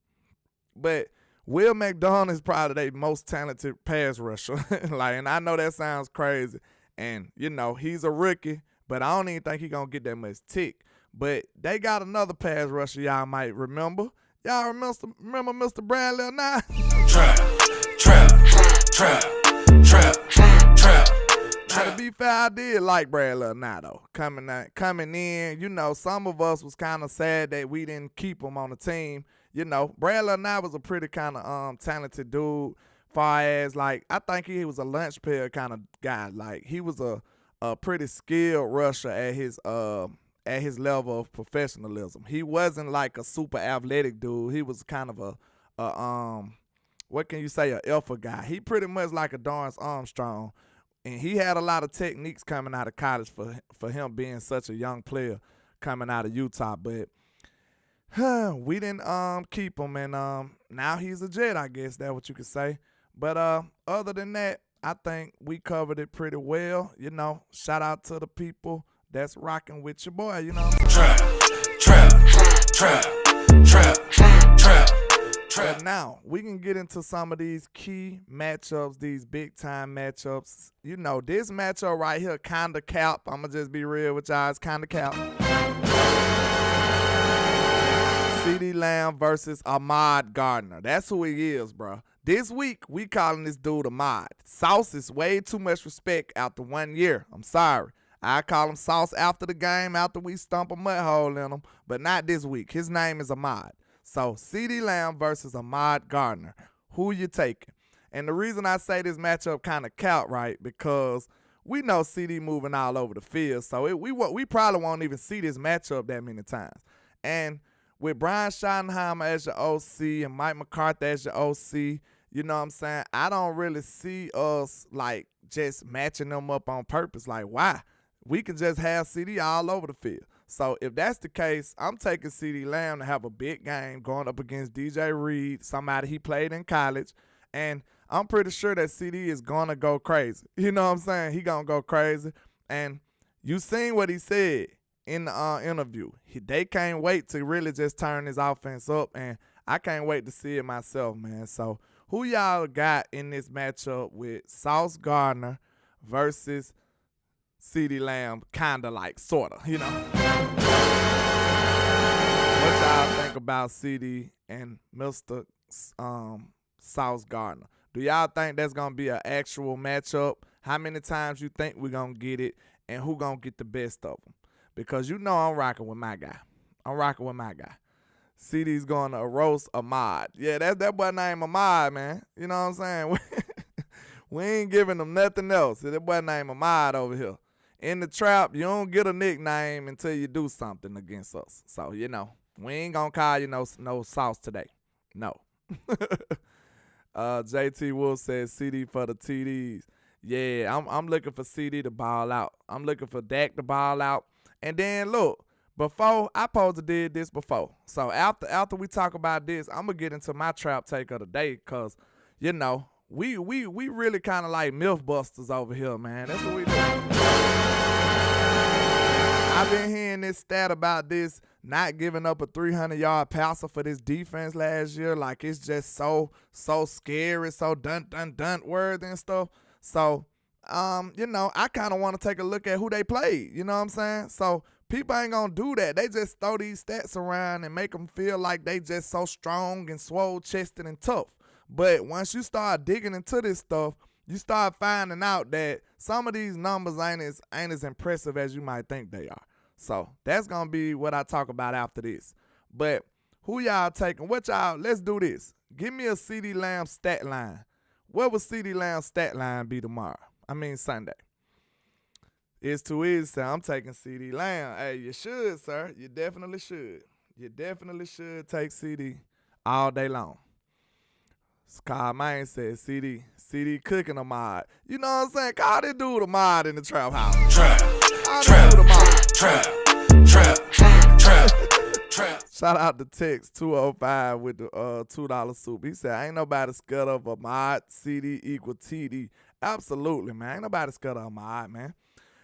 But Will McDonough is probably their most talented pass rusher. And I know that sounds crazy. And, you know, he's a rookie, but I don't even think he's going to get that much tick. But they got another pass rusher y'all might remember. Y'all remember Mr. Bradley or not? Trap. Now, to be fair, I did like Bradley or not, though. Coming in, you know, some of us was kind of sad that we didn't keep him on the team. You know, Bradley and I was a pretty kind of talented dude. Far as like, I think he was a lunch pail kind of guy. Like he was a pretty skilled rusher at his level of professionalism. He wasn't like a super athletic dude. He was kind of a what can you say, an alpha guy. He pretty much like a Dorrance Armstrong, and he had a lot of techniques coming out of college for him being such a young player coming out of Utah, but. We didn't keep him, and now he's a Jet, I guess that's what you could say. But other than that, I think we covered it pretty well. You know, shout out to the people that's rocking with your boy, you know. Trap. But now, we can get into some of these key matchups, these big-time matchups. You know, this matchup right here kind of cap. I'm going to just be real with y'all. It's kind of cap. CeeDee Lamb versus Ahmad Gardner. That's who he is, bro. This week, we calling this dude Ahmad. Sauce is way too much respect after 1 year. I'm sorry. I call him Sauce after the game, after we stump a mud hole in him, but not this week. His name is Ahmad. So, CeeDee Lamb versus Ahmad Gardner. Who you taking? And the reason I say this matchup kind of count, right, because we know CeeDee moving all over the field, so we probably won't even see this matchup that many times. And with Brian Schottenheimer as your OC and Mike McCarthy as your OC, you know what I'm saying? I don't really see us, like, just matching them up on purpose. Like, why? We can just have CeeDee all over the field. So, if that's the case, I'm taking CeeDee Lamb to have a big game going up against DJ Reed, somebody he played in college. And I'm pretty sure that CeeDee is going to go crazy. You know what I'm saying? He going to go crazy. And you seen what he said in the interview. They can't wait to really just turn his offense up, and I can't wait to see it myself, man. So Who y'all got in this matchup with Sauce Gardner versus CeeDee Lamb, kind of like, sort of, you know? What y'all think about CeeDee and Mr. Sauce Gardner? Do y'all think that's going to be an actual matchup? How many times you think we're going to get it, and who going to get the best of them? Because you know I'm rocking with my guy. CeeDee's going to roast Ahmad. Yeah, that's that boy named Ahmad, man. You know what I'm saying? We ain't giving him nothing else. That boy named Ahmad over here. In the trap, you don't get a nickname until you do something against us. So, you know, we ain't going to call you no sauce today. No. JT Wolf says CeeDee for the TDs. Yeah, I'm looking for CeeDee to ball out. I'm looking for Dak to ball out. And then, look, before, I supposed to did this before. So, after we talk about this, I'm going to get into my trap take of the day because, you know, we really kind of like myth busters over here, man. That's what we do. I've been hearing this stat about this not giving up a 300-yard passer for this defense last year. Like, it's just so scary, so dun worthy and stuff. So, you know, I kind of want to take a look at who they played. You know what I'm saying? So, people ain't going to do that. They just throw these stats around and make them feel like they just so strong and swole-chested and tough. But once you start digging into this stuff, you start finding out that some of these numbers ain't as impressive as you might think they are. So that's going to be what I talk about after this. But who y'all taking? Let's do this. Give me a CeeDee Lamb stat line. What would CeeDee Lamb's stat line be tomorrow? Sunday. It's too easy, so I'm taking CeeDee Lamb. Hey, you should, sir. You definitely should. You definitely should take CeeDee all day long. Kyle Main says CeeDee cooking a mod. You know what I'm saying? Call this dude a mod in the trap house. Trap. Shout out to Tex 205 with the $2 soup. He said, ain't nobody scared of a mod. CeeDee equal TD. Absolutely, man. Ain't nobody scared of a mod, man.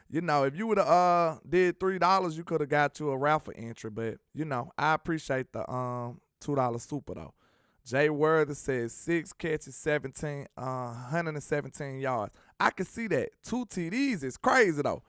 You know, if you would have did $3, you could have got you a raffle entry. But, you know, I appreciate the $2 super, though. Jay Worthy says 6 catches, 117 yards. I can see that. 2 TDs is crazy, though.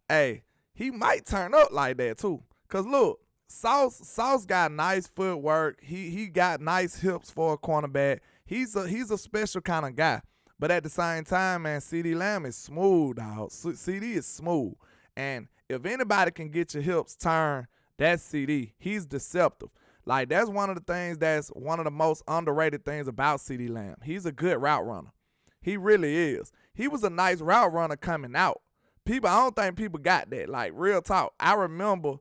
Hey, he might turn up like that, too. Because, look, Sauce got nice footwork. He got nice hips for a cornerback. He's a special kind of guy. But at the same time, man, CeeDee Lamb is smooth, dog. CeeDee is smooth. And if anybody can get your hips turned, that's CeeDee. He's deceptive. Like, that's one of the things that's one of the most underrated things about CeeDee Lamb. He's a good route runner. He really is. He was a nice route runner coming out. I don't think people got that. Like, real talk. I remember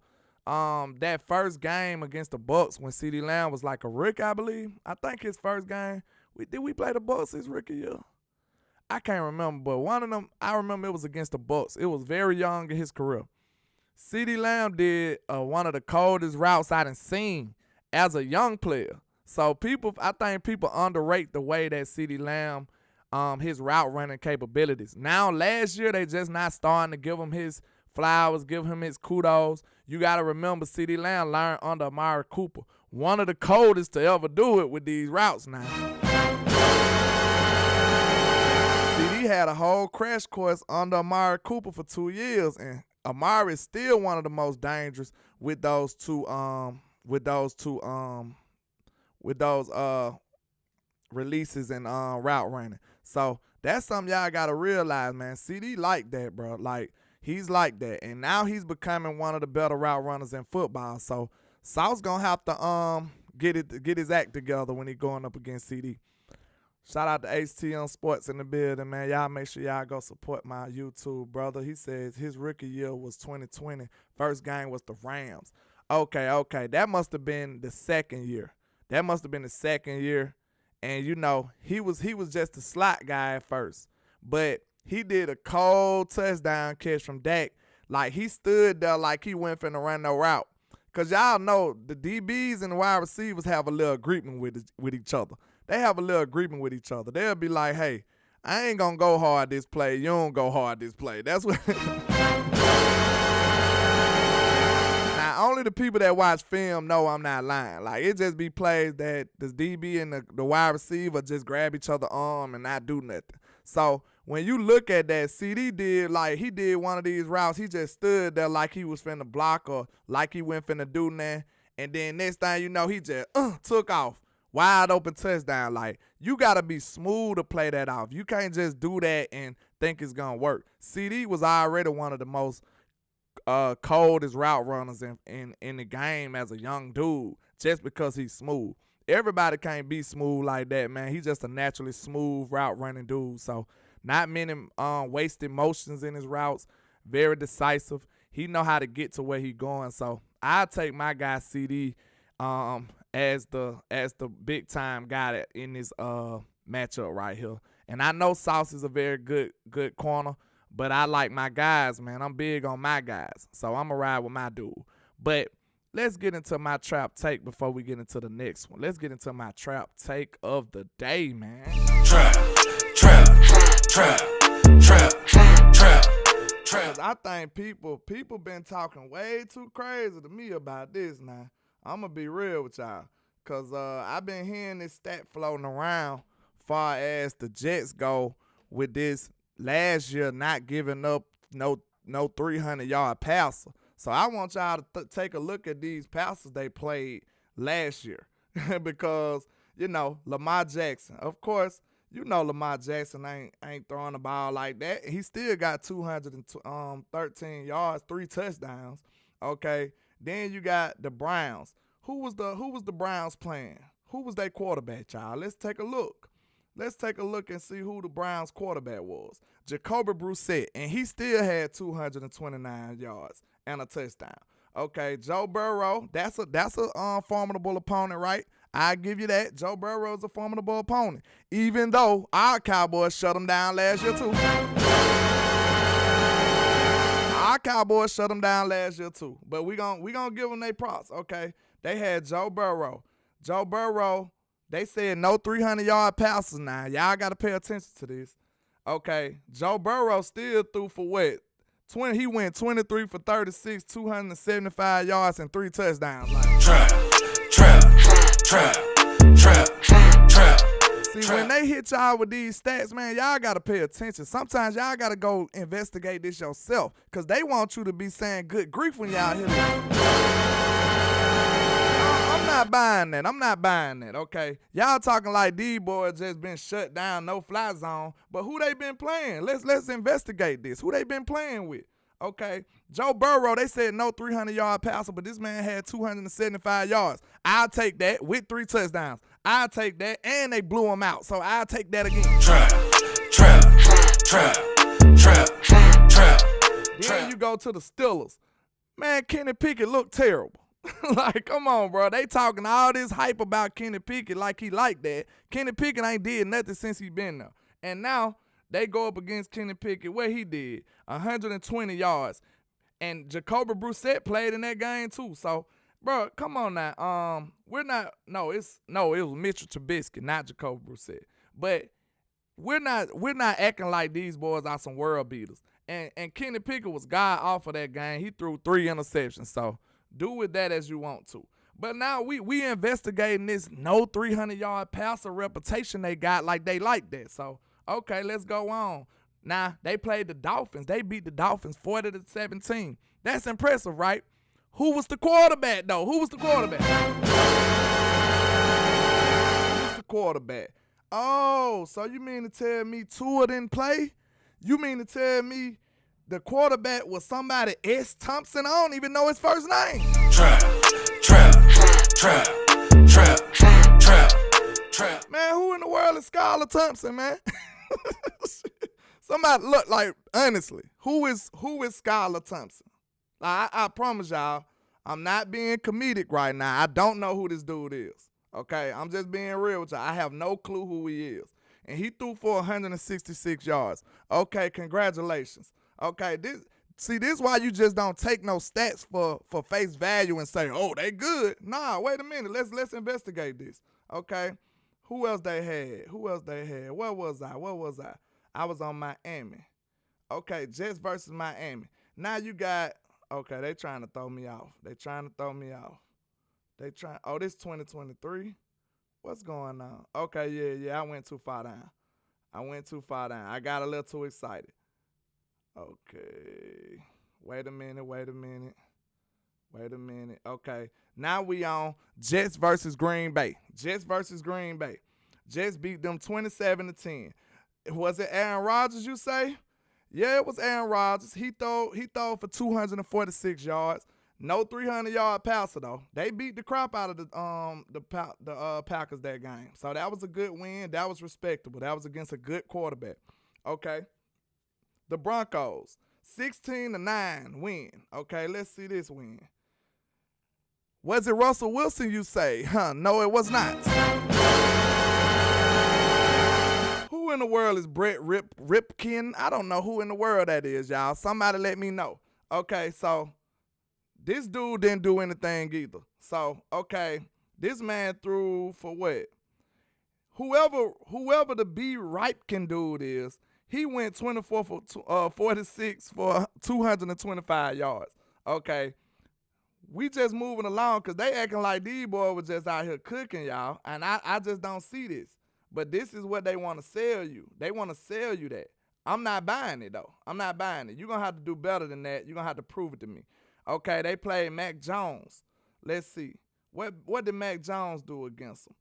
that first game against the Bucs when CeeDee Lamb was like a rookie, I believe. I think his first game. Did we play the Bucs his rookie year? I can't remember, but one of them, I remember it was against the Bucs. It was very young in his career. CeeDee Lamb did one of the coldest routes I done seen as a young player. So I think people underrate the way that CeeDee Lamb, his route running capabilities. Now, last year, they just not starting to give him his flowers, give him his kudos. You got to remember, CeeDee Lamb learned under Amari Cooper. One of the coldest to ever do it with these routes now. CeeDee had a whole crash course under Amari Cooper for 2 years, and Amari is still one of the most dangerous with those releases and route running. So that's something y'all gotta realize, man. CeeDee like that, bro. Like, he's like that, and now he's becoming one of the better route runners in football. So Sauce gonna have to get his act together when he going up against CeeDee. Shout out to HTM Sports in the building, man. Y'all make sure y'all go support my YouTube brother. He says his rookie year was 2020. First game was the Rams. Okay. That must have been the second year. And, you know, he was just a slot guy at first. But he did a cold touchdown catch from Dak. Like, he stood there like he went finna run no route. Because y'all know the DBs and the wide receivers have a little agreement with each other. They have a little agreement with each other. They'll be like, hey, I ain't going to go hard this play. You don't go hard this play. That's what. Now, only the people that watch film know I'm not lying. Like, it just be plays that the DB and the wide receiver just grab each other arm and not do nothing. So when you look at that, CD did, like, he did one of these routes. He just stood there like he was finna block or like he went finna do nothing. And then next thing you know, he just took off. Wide open touchdown. Like, you got to be smooth to play that off. You can't just do that and think it's going to work. CD was already one of the most coldest route runners in the game as a young dude just because he's smooth. Everybody can't be smooth like that, man. He's just a naturally smooth route running dude. So not many wasted motions in his routes. Very decisive. He know how to get to where he going. So I take my guy CD as the big time guy in this matchup right here. And I know Sauce is a very good corner, but I like my guys, man. I'm big on my guys. So I'm going to ride with my dude. But let's get into my trap take before we get into the next one. Let's get into my trap take of the day, man. Trap. I think people been talking way too crazy to me about this now. I'm going to be real with y'all. Because I've been hearing this stat floating around far as the Jets go with this last year not giving up no 300-yard passer. So I want y'all to take a look at these passes they played last year. Because, Lamar Jackson, of course, Lamar Jackson ain't throwing the ball like that. He still got 213 yards, 3 touchdowns. Okay. Then you got the Browns. Who was the Browns playing? Who was their quarterback, y'all? Let's take a look. Let's take a look and see who the Browns quarterback was. Jacoby Brissett, and he still had 229 yards and a touchdown. Okay, Joe Burrow, that's a formidable opponent, right? I give you that. Joe Burrow is a formidable opponent, even though our Cowboys shut him down last year too. Our Cowboys shut them down last year too. But we gonna give them their props, okay? They had Joe Burrow. Joe Burrow, they said no 300-yard passes now. Y'all got to pay attention to this. Okay, Joe Burrow still threw for what? He went 23 for 36, 275 yards, and 3 touchdowns. Like, trap. See, when they hit y'all with these stats, man, y'all got to pay attention. Sometimes y'all got to go investigate this yourself because they want you to be saying good grief when y'all hear this. I'm not buying that, okay? Y'all talking like these boys just been shut down, no fly zone, but who they been playing? Let's investigate this. Who they been playing with? Okay, Joe Burrow, they said no 300-yard passer, but this man had 275 yards. I'll take that with 3 touchdowns. I'll take that, and they blew him out, so I'll take that again. Trap. Then you go to the Steelers. Man, Kenny Pickett looked terrible. Like, come on, bro. They talking all this hype about Kenny Pickett like he like that. Kenny Pickett ain't did nothing since he been there. And now they go up against Kenny Pickett. What he did? 120 yards. And Jacoby Brissett played in that game too. So, bro, come on now. It was Mitchell Trubisky, not Jacoby Brissett. But we're not acting like these boys are some world beaters. And Kenny Pickett was god off of that game. He threw 3 interceptions. So do with that as you want to. But now we investigating this no 300-yard passer reputation they got like they like that. So, okay, let's go on. Now, they played the Dolphins. They beat the Dolphins 40-17. That's impressive, right? Who was the quarterback, though? Who was the quarterback? Oh, so you mean to tell me Tua didn't play? You mean to tell me the quarterback was somebody S. Thompson? I don't even know his first name. Trap. Man, who in the world is Skylar Thompson, man? Somebody look like, honestly, who is Skylar Thompson? I promise y'all, I'm not being comedic right now. I don't know who this dude is. Okay, I'm just being real with y'all. I have no clue who he is. And he threw for 166 yards. Okay, congratulations. Okay, this is why you just don't take no stats for face value and say, oh, they good. Nah, wait a minute. Let's investigate this. Okay, who else they had? Where was I? I was on Miami. Okay, Jets versus Miami. Now you got Okay, they trying to throw me off. Oh, this 2023? What's going on? Okay, yeah, I went too far down. I got a little too excited. Okay. Wait a minute. Okay. Now we on Jets versus Green Bay. Jets beat them 27-10. Was it Aaron Rodgers, you say? Yeah, it was Aaron Rodgers. He threw for 246 yards. No 300-yard passer, though. They beat the crap out of the Packers that game. So that was a good win. That was respectable. That was against a good quarterback. Okay. The Broncos, 16-9 win. Okay, let's see this win. Was it Russell Wilson, you say? No, it was not. Who in the world is Brett Ripken? I don't know who in the world that is, y'all. Somebody let me know. Okay, so this dude didn't do anything either. So, okay, this man threw for what? Whoever the B. Ripken dude is, he went 24 for 46 for 225 yards. Okay, we just moving along because they acting like these boys was just out here cooking, y'all. And I just don't see this. But this is what they want to sell you. They want to sell you that. I'm not buying it, though. You're going to have to do better than that. You're going to have to prove it to me. Okay, they played Mac Jones. Let's see. What did Mac Jones do against them?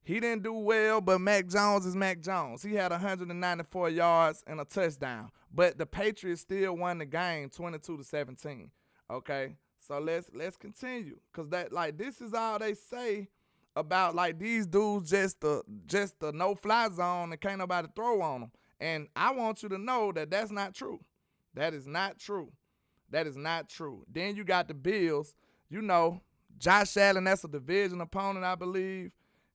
He didn't do well, but Mac Jones is Mac Jones. He had 194 yards and a touchdown. But the Patriots still won the game 22-17. Okay? So let's continue. Cause this is all they say about these dudes just the no-fly zone and can't nobody throw on them. And I want you to know that that's not true. That is not true. Then you got the Bills. You know, Josh Allen, that's a division opponent, I believe.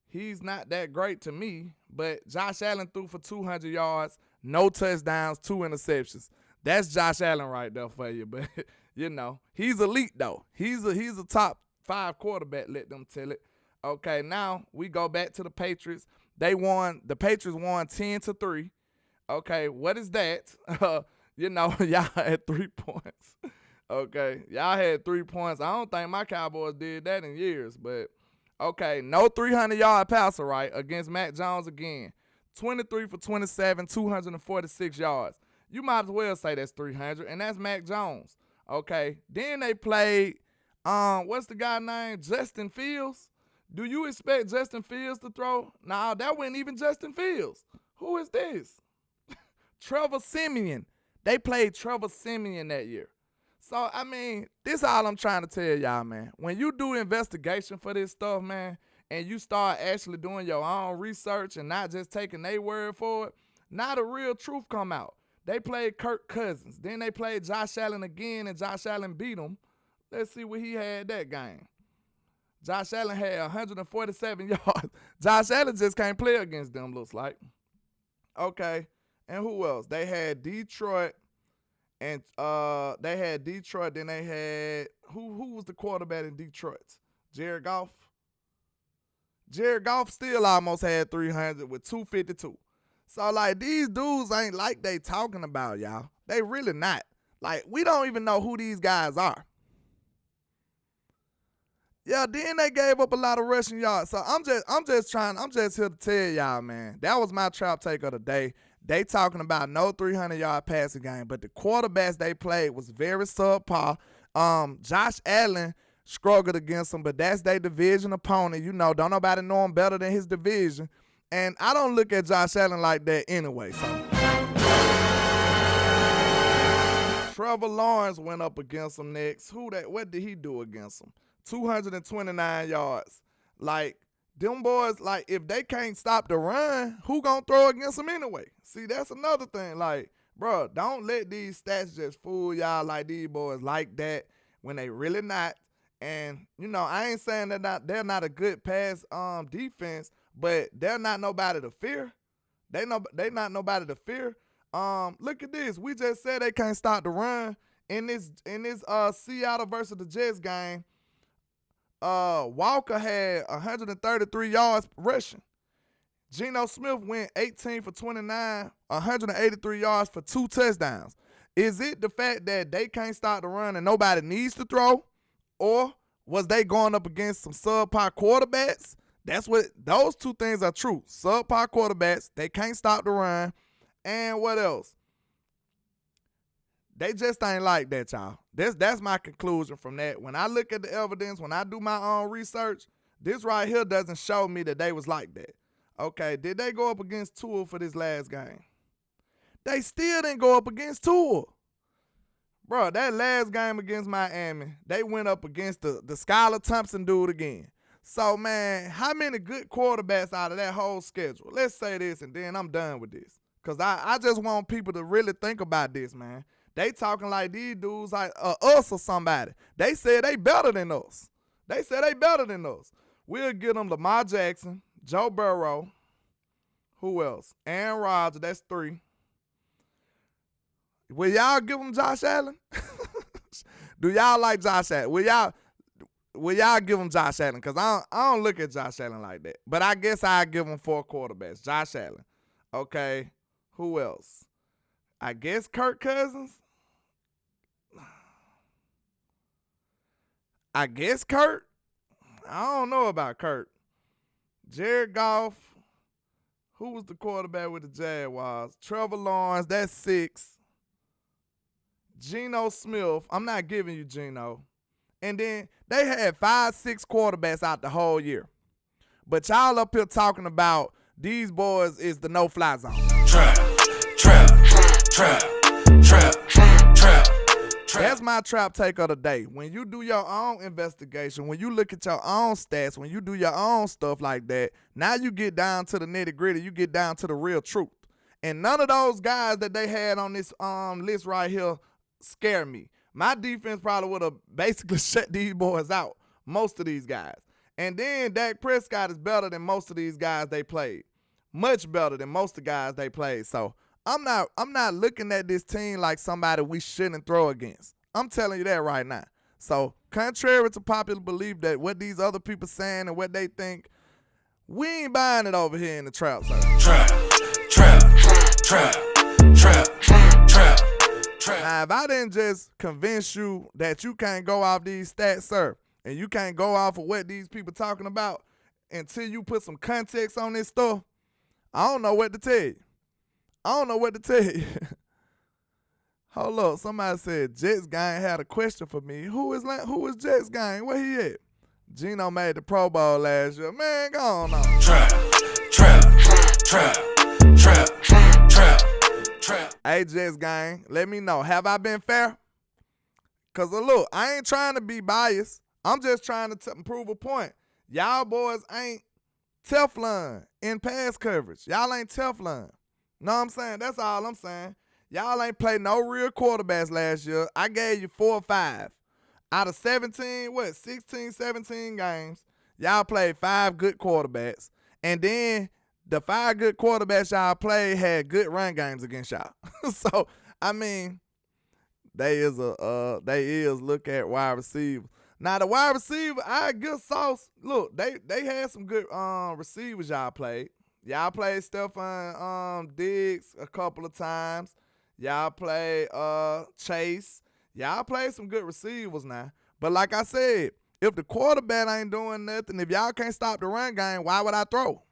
He's not that great to me, but Josh Allen threw for 200 yards, no touchdowns, 2 interceptions. That's Josh Allen right there for you. But, you know, he's elite, though. He's a top 5 quarterback, let them tell it. Okay, now we go back to the Patriots. The Patriots won 10-3. Okay, what is that? You know, y'all had 3 points. Okay, y'all had 3 points. I don't think my Cowboys did that in years, but okay, no 300-yard passer, right, against Mac Jones again. 23 for 27, 246 yards. You might as well say that's 300, and that's Mac Jones. Okay, then they played, what's the guy named? Justin Fields. Do you expect Justin Fields to throw? Nah, that wasn't even Justin Fields. Who is this? Trevor Siemian. They played Trevor Siemian that year. So, I mean, this is all I'm trying to tell y'all, man. When you do investigation for this stuff, man, and you start actually doing your own research and not just taking their word for it, now the real truth come out. They played Kirk Cousins. Then they played Josh Allen again, and Josh Allen beat him. Let's see what he had that game. Josh Allen had 147 yards. Josh Allen just can't play against them, looks like. Okay, and who else? They had Detroit. And then they had who was the quarterback in Detroit? Jared Goff. Jared Goff still almost had 300 with 252. So these dudes ain't like they talking about, y'all. They really not. We don't even know who these guys are. Yeah, then they gave up a lot of rushing yards. So I'm just here to tell y'all, man. That was my trap take of the day. They talking about no 300-yard passing game, but the quarterbacks they played was very subpar. Josh Allen struggled against them, but that's their division opponent. You know, don't nobody know him better than his division. And I don't look at Josh Allen like that anyway. So Trevor Lawrence went up against him next. What did he do against him? 229 yards. Them boys, if they can't stop the run, who gonna throw against them anyway? See, that's another thing. Bro, don't let these stats just fool y'all like these boys like that when they really not. And, you know, I ain't saying they're not a good pass defense, but they're not nobody to fear. They not nobody to fear. Look at this. We just said they can't stop the run in this Seattle versus the Jets game. Walker had 133 yards rushing. Geno Smith went 18 for 29, 183 yards for 2 touchdowns. Is it the fact that they can't stop the run and nobody needs to throw? Or was they going up against some subpar quarterbacks? That's what, those two things are true. Subpar quarterbacks, they can't stop the run. And what else? They just ain't like that, y'all. That's my conclusion from that. When I look at the evidence, when I do my own research, this right here doesn't show me that they was like that. Okay, did they go up against Tua for this last game? They still didn't go up against Tua. Bro, that last game against Miami, they went up against the Skylar Thompson dude again. So, man, how many good quarterbacks out of that whole schedule? Let's say this, and then I'm done with this. Because I just want people to really think about this, man. They talking like these dudes like us or somebody. They said they better than us. We'll get them Lamar Jackson, Joe Burrow. Who else? Aaron Rodgers, that's 3. Will y'all give them Josh Allen? Do y'all like Josh Allen? Will y'all give him Josh Allen? Because I don't look at Josh Allen like that. But I guess I'll give him 4 quarterbacks. Josh Allen. Okay. Who else? I guess Kirk Cousins. I guess Kurt. I don't know about Kurt. Jared Goff. Who was the quarterback with the Jaguars? Trevor Lawrence. That's 6. Geno Smith. I'm not giving you Geno. And then they had 5-6 quarterbacks out the whole year. But y'all up here talking about these boys is the no-fly zone. Trap. That's my trap take of the day. When you do your own investigation, when you look at your own stats, when you do your own stuff like that, now you get down to the nitty-gritty. You get down to the real truth. And none of those guys that they had on this list right here scare me. My defense probably would have basically shut these boys out, most of these guys. And then Dak Prescott is better than most of these guys they played. Much better than most of the guys they played. So I'm not looking at this team like somebody we shouldn't throw against. I'm telling you that right now. So contrary to popular belief that what these other people saying and what they think, we ain't buying it over here in the trap zone. Trap. Now, if I didn't just convince you that you can't go off these stats, sir, and you can't go off of what these people talking about until you put some context on this stuff, I don't know what to tell you. Hold up, somebody said Jets gang had a question for me. Who is Jets gang? Where he at? Geno made the Pro Bowl last year. Man, go on. Trap. Hey, Jets gang, let me know. Have I been fair? Because, look, I ain't trying to be biased. I'm just trying to prove a point. Y'all boys ain't Teflon in pass coverage. Y'all ain't Teflon. Know what I'm saying? That's all I'm saying. Y'all ain't played no real quarterbacks last year. I gave you 4 or 5. Out of 16, 17 games, y'all played 5 good quarterbacks. And then the 5 good quarterbacks y'all played had good run games against y'all. So, I mean, they is look at wide receiver. Now, the wide receiver, I good sauce. Look, they had some good receivers y'all played. Y'all played Stephon Diggs a couple of times. Y'all played Chase. Y'all played some good receivers now. But like I said, if the quarterback ain't doing nothing, if y'all can't stop the run game, why would I throw?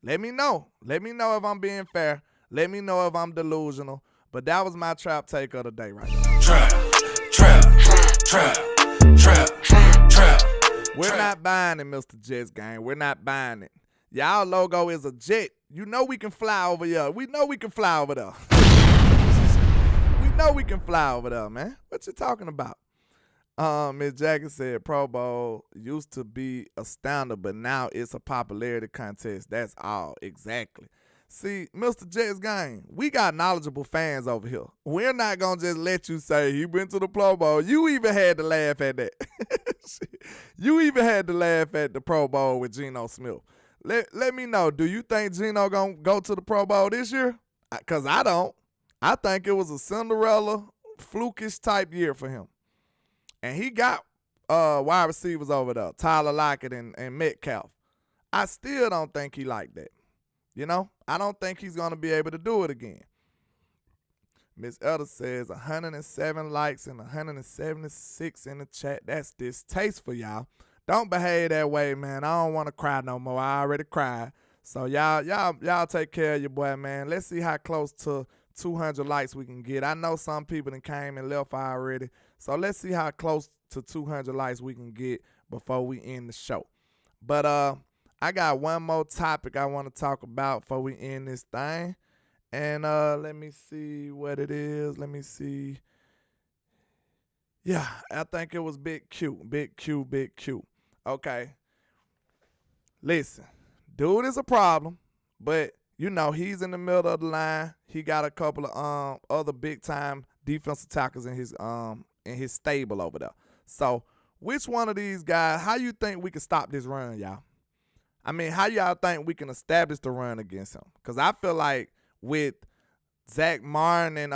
Let me know. Let me know if I'm being fair. Let me know if I'm delusional. But that was my trap take of the day right now. Trap. We're not buying it, Mr. Jets gang. We're not buying it. Y'all logo is a jet. You know we can fly over here. We know we can fly over there. We know we can fly over there, man. What you talking about? Ms. Jackson said Pro Bowl used to be a standard, but now it's a popularity contest. That's all. Exactly. See, Mr. Jets gang, we got knowledgeable fans over here. We're not going to just let you say he went to the Pro Bowl. You even had to laugh at that. You even had to laugh at the Pro Bowl with Geno Smith. Let me know, do you think Geno going to go to the Pro Bowl this year? Because I don't. I think it was a Cinderella, flukish type year for him. And he got wide receivers over there, Tyler Lockett and Metcalf. I still don't think he like that. You know, I don't think he's going to be able to do it again. Miss Elder says 107 likes and 176 in the chat. That's distasteful, y'all. Don't behave that way, man. I don't want to cry no more. I already cried. So y'all take care of your boy, man. Let's see how close to 200 likes we can get. I know some people that came and left already. So let's see how close to 200 likes we can get before we end the show. But I got one more topic I want to talk about before we end this thing. And let me see what it is. Let me see. Yeah, I think it was Big Q. Okay. Listen, dude is a problem, but you know he's in the middle of the line. He got a couple of other big time defensive tackles in his stable over there. So which one of these guys? How you think we can stop this run, y'all? I mean, how y'all think we can establish the run against him? Because I feel like with Zach Martin and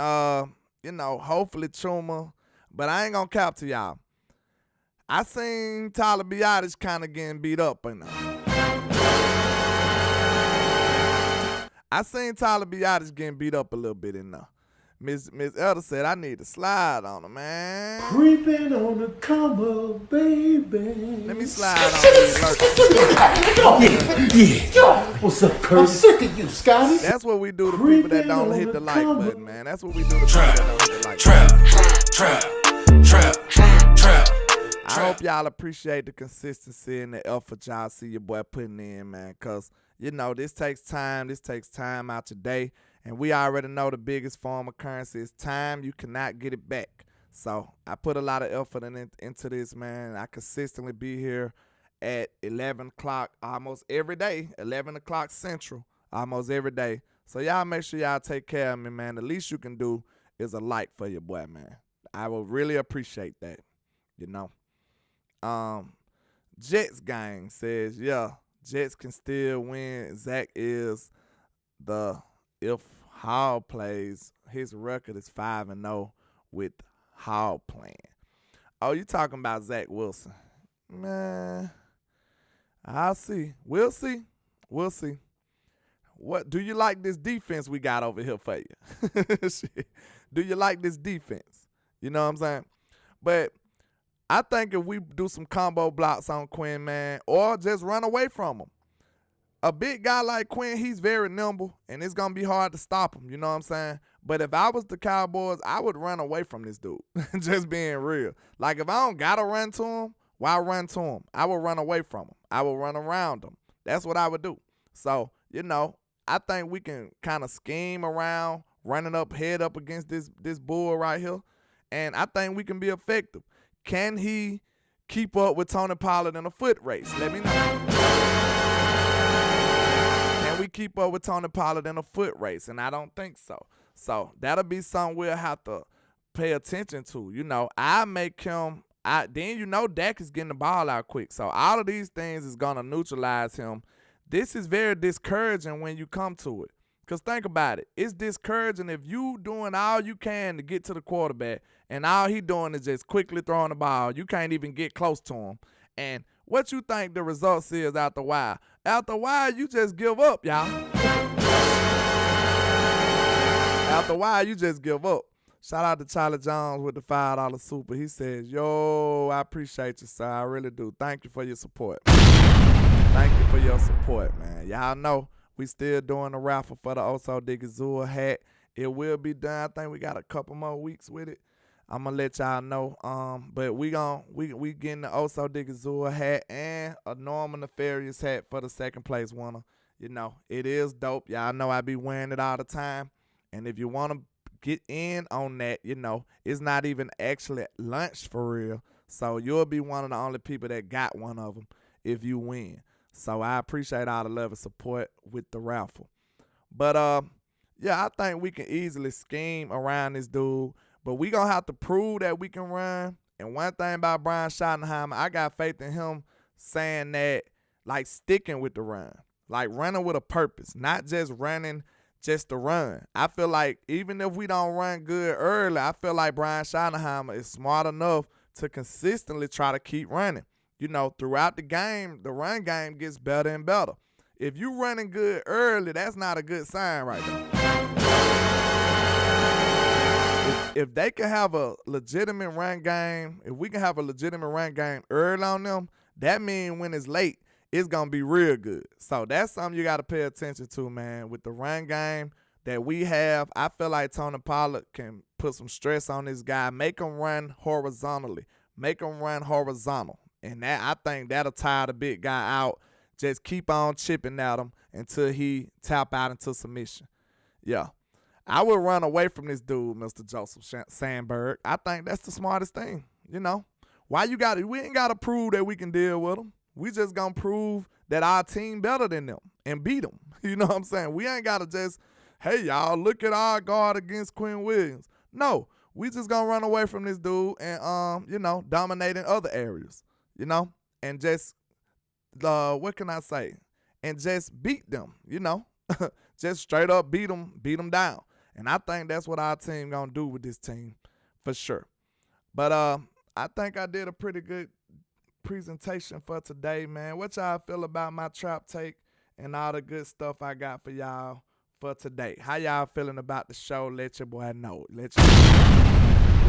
hopefully Chuma, but I ain't gonna cap to y'all. I seen Tyler Biadasz kind of getting beat up in there. I seen Tyler Biadasz getting beat up a little bit in there. Miss Elder said I need to slide on him, man. Creeping on the combo, baby. Let me slide on him. Yeah. What's up, Curtis? I'm sick of you, Scotty. That's what we do to people that don't hit the like button, man. That's what we do to people that don't hit the like button. Trap. I hope y'all appreciate the consistency and the effort y'all see your boy putting in, man. Because, this takes time. This takes time out your day. And we already know the biggest form of currency is time. You cannot get it back. So I put a lot of effort into this, man. I consistently be here at 11 o'clock almost every day, 11 o'clock Central almost every day. So y'all make sure y'all take care of me, man. The least you can do is a like for your boy, man. I will really appreciate that, Jets gang says, yeah, Jets can still win. Zach is if Hall plays, his record is 5-0 with Hall playing. Oh, you talking about Zach Wilson? Man, I'll see. We'll see. What do you like this defense we got over here for you? Do you like this defense? You know what I'm saying? But I think if we do some combo blocks on Quinn, man, or just run away from him. A big guy like Quinn, he's very nimble, and it's going to be hard to stop him, you know what I'm saying? But if I was the Cowboys, I would run away from this dude, just being real. Like, if I don't got to run to him, why run to him? I would run away from him. I would run around him. That's what I would do. So, I think we can kind of scheme around, running up, head up against this bull right here, and I think we can be effective. Can he keep up with Tony Pollard in a foot race? Let me know. Can we keep up with Tony Pollard in a foot race? And I don't think so. So that'll be something we'll have to pay attention to. I make him – then Dak is getting the ball out quick. So all of these things is going to neutralize him. This is very discouraging when you come to it. Because think about it. It's discouraging if you doing all you can to get to the quarterback and all he doing is just quickly throwing the ball. You can't even get close to him. And what you think the results is after a while? After a while, you just give up, y'all. After a while, you just give up. Shout out to Charlie Jones with the $5 super. He says, yo, I appreciate you, sir. I really do. Thank you for your support. Thank you for your support, man. Y'all know we still doing the raffle for the Odighizuwa hat. It will be done. I think we got a couple more weeks with it. I'm gonna let y'all know. But we getting the Odighizuwa hat and a Norman Nefarious hat for the second place winner. It is dope. Y'all know I be wearing it all the time. And if you want to get in on that, it's not even actually lunch for real. So you'll be one of the only people that got one of them if you win. So I appreciate all the love and support with the raffle. But, I think we can easily scheme around this dude. But we going to have to prove that we can run. And one thing about Brian Schottenheimer, I got faith in him saying that, like, sticking with the run. Like, running with a purpose. Not just running just to run. I feel like even if we don't run good early, I feel like Brian Schottenheimer is smart enough to consistently try to keep running. Throughout the game, the run game gets better and better. If you running good early, that's not a good sign right now. if they can have a legitimate run game, if we can have a legitimate run game early on them, that means when it's late, it's going to be real good. So that's something you got to pay attention to, man. With the run game that we have, I feel like Tony Pollard can put some stress on this guy, make him run horizontally, make him run horizontal. And that, I think that'll tire the big guy out. Just keep on chipping at him until he tap out into submission. Yeah. I would run away from this dude, Mr. Joseph Sandberg. I think that's the smartest thing, you know. Why you got it? We ain't got to prove that we can deal with them. We just going to prove that our team better than them and beat them. You know what I'm saying? We ain't got to just, hey, y'all, look at our guard against Quinnen Williams. No, we just going to run away from this dude and, you know, dominate in other areas, you know, and just, what can I say? And just beat them, you know, just straight up beat them down. And I think that's what our team going to do with this team for sure. But I think I did a pretty good presentation for today, man. What y'all feel about my trap take and all the good stuff I got for y'all for today? How y'all feeling about the show? Let your boy know. Do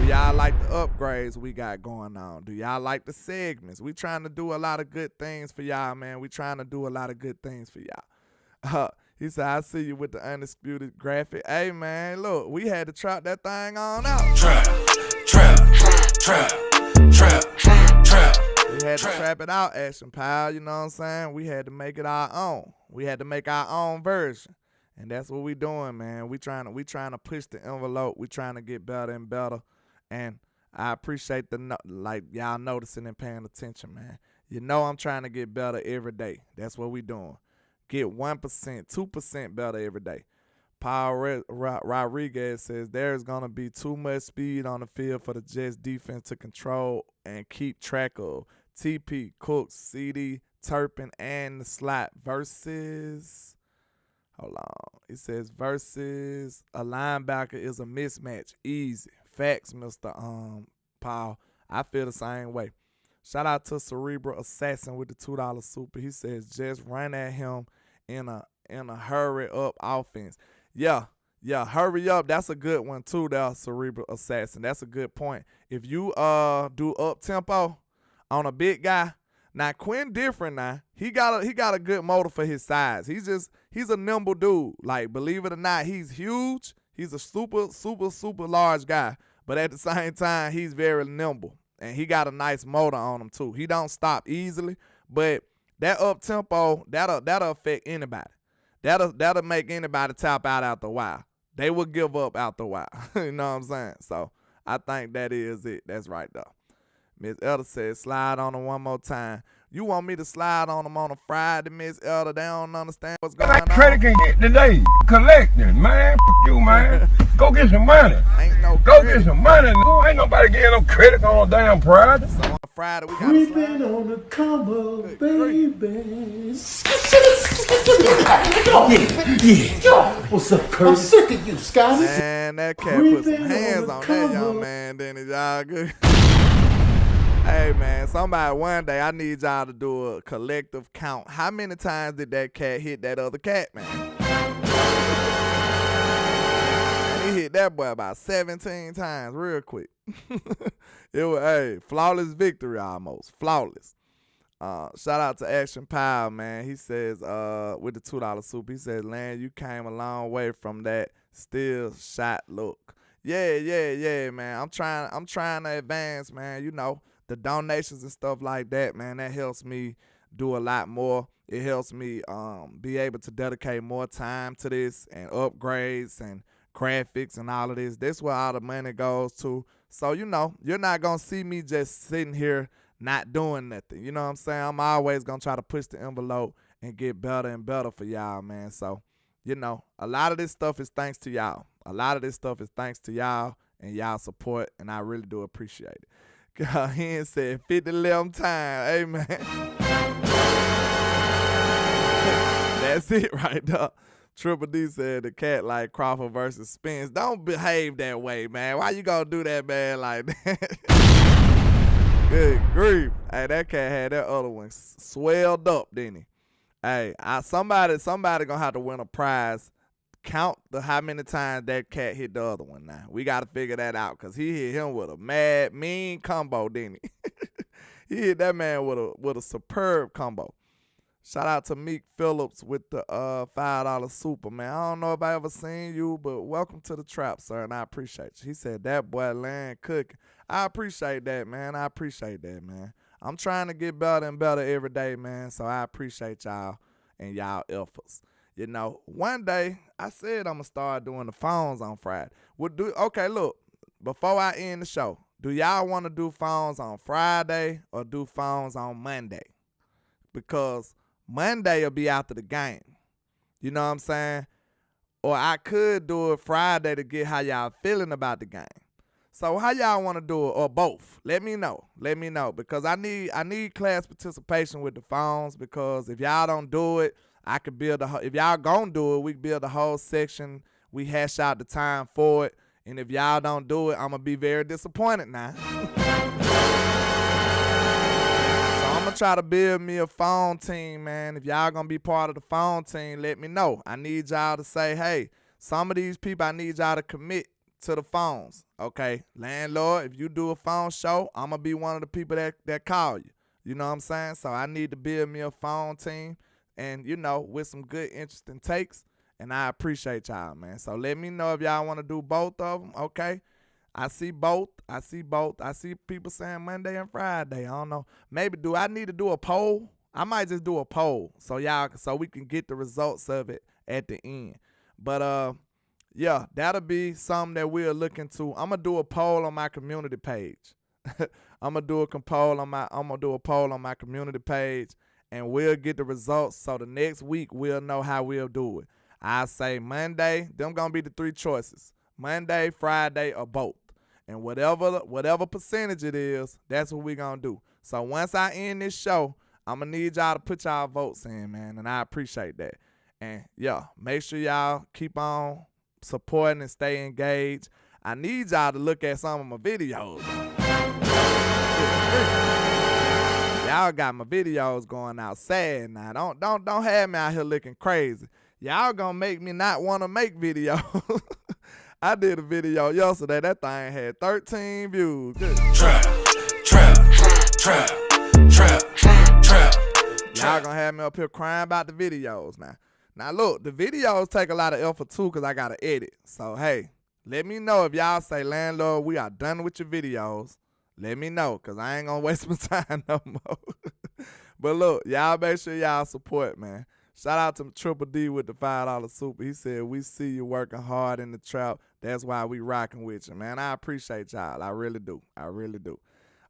y'all like the upgrades we got going on? Do y'all like the segments? We trying to do a lot of good things for y'all, man. We trying to do a lot of good things for y'all. He said, I see you with the undisputed graphic. Hey, man, look, we had to trap that thing on out. Trap. We had to trap it out, Action Pal, you know what I'm saying? We had to make it our own. We had to make our own version. And that's what we doing, man. We trying to push the envelope. We trying to get better and better. And I appreciate y'all noticing and paying attention, man. You know I'm trying to get better every day. That's what we doing. Get 1%, 2% better every day. Paul Rodriguez says there's going to be too much speed on the field for the Jets defense to control and keep track of. TP, Cooks, CD, Turpin, and the slot versus, hold on. It says versus a linebacker is a mismatch. Easy. Facts, Mr. Paul. I feel the same way. Shout out to Cerebral Assassin with the $2 super. He says just run at him in a hurry up offense. Yeah, hurry up. That's a good one too, there, Cerebral Assassin. That's a good point. If you do up tempo on a big guy, now Quinn different now. He got a good motor for his size. He's a nimble dude. Like, believe it or not, he's huge. He's a super large guy. But at the same time, he's very nimble. And he got a nice motor on him too. He don't stop easily. But that up tempo, that'll affect anybody. That'll make anybody tap out after a while. They will give up after a while. You know what I'm saying? So I think that is it. That's right there. Miss Elder says, slide on them one more time. You want me to slide on them on a Friday, Miss Elder? They don't understand what's going on. Credit can get today. Collecting, man. You, man. Go get some money. Ain't no Go get some money. Ain't nobody getting no credit on a damn Friday. So on Friday, we got Creeping on the combo, baby. Yeah. What's up, Curtis? I'm sick of you, Scotty. Man, that cat put some hands on that young man, didn't it, y'all? Good. Hey, man, somebody one day, I need y'all to do a collective count. How many times did that cat hit that other cat, man? And he hit that boy about 17 times real quick. It was, flawless victory almost. Flawless. Shout out to Action Pile, man. He says, with the $2 soup, he says, Land, you came a long way from that still shot look. Yeah, man. I'm trying to advance, man. You know, the donations and stuff like that, man, that helps me do a lot more. It helps me be able to dedicate more time to this and upgrades and graphics and all of this. That's where all the money goes to. So, you know, you're not going to see me just sitting here not doing nothing. You know what I'm saying? I'm always going to try to push the envelope and get better and better for y'all, man. So, you know, a lot of this stuff is thanks to y'all. A lot of this stuff is thanks to y'all and y'all support, and I really do appreciate it. He said 50-11 time. Amen. That's it right there. Triple D said the cat like Crawford versus Spence. Don't behave that way, man. Why you gonna do that, man, like that? Good grief. Hey, that cat had that other one swelled up, didn't he? Hey, somebody gonna have to win a prize count how many times that cat hit the other one now. We got to figure that out because he hit him with a mad, mean combo, didn't he? He hit that man with a superb combo. Shout out to Meek Phillips with the $5 super, man. I don't know if I ever seen you, but welcome to the trap, sir, and I appreciate you. He said, that boy land cooking. I appreciate that, man. I appreciate that, man. I'm trying to get better and better every day, man, so I appreciate y'all and y'all efforts. You know, one day, I said I'm going to start doing the phones on Friday. Okay, look, before I end the show, do y'all want to do phones on Friday or do phones on Monday? Because Monday will be after the game. You know what I'm saying? Or I could do it Friday to get how y'all feeling about the game. So how y'all want to do it, or both? Let me know. Let me know, because I need class participation with the phones, because if y'all don't do it, I could build if y'all gonna do it, we build a whole section. We hash out the time for it. And if y'all don't do it, I'm going to be very disappointed now. So I'm going to try to build me a phone team, man. If y'all going to be part of the phone team, let me know. I need y'all to say, hey, some of these people, I need y'all to commit to the phones. Okay, landlord, if you do a phone show, I'm going to be one of the people that call you. You know what I'm saying? So I need to build me a phone team and, you know, with some good, interesting takes. And I appreciate y'all, man. So let me know if y'all want to do both of them, okay? I see both. I see people saying Monday and Friday. I don't know. Maybe do I need to do a poll? I might just do a poll so we can get the results of it at the end. But yeah, that'll be something that we'll look into. I'm gonna do a poll on my community page. I'm gonna do a poll on my community page, and we'll get the results. So the next week we'll know how we'll do it. I say Monday, them gonna be the three choices. Monday, Friday, or both. And whatever percentage it is, that's what we gonna do. So once I end this show, I'm gonna need y'all to put y'all votes in, man, and I appreciate that. And yeah, make sure y'all keep on supporting and stay engaged. I need y'all to look at some of my videos. Y'all got my videos going out sad now. Don't have me out here looking crazy. Y'all gonna make me not want to make videos. I did a video yesterday. That thing had 13 views. Good. Trap. Y'all gonna have me up here crying about the videos now. Now look, the videos take a lot of effort too, because I gotta edit. So hey, let me know if y'all say, landlord, we are done with your videos. Let me know, because I ain't gonna waste my time no more. But look, y'all make sure y'all support, man. Shout out to Triple D with the $5 super. He said, we see you working hard in the trap. That's why we rocking with you, man. I appreciate y'all. I really do.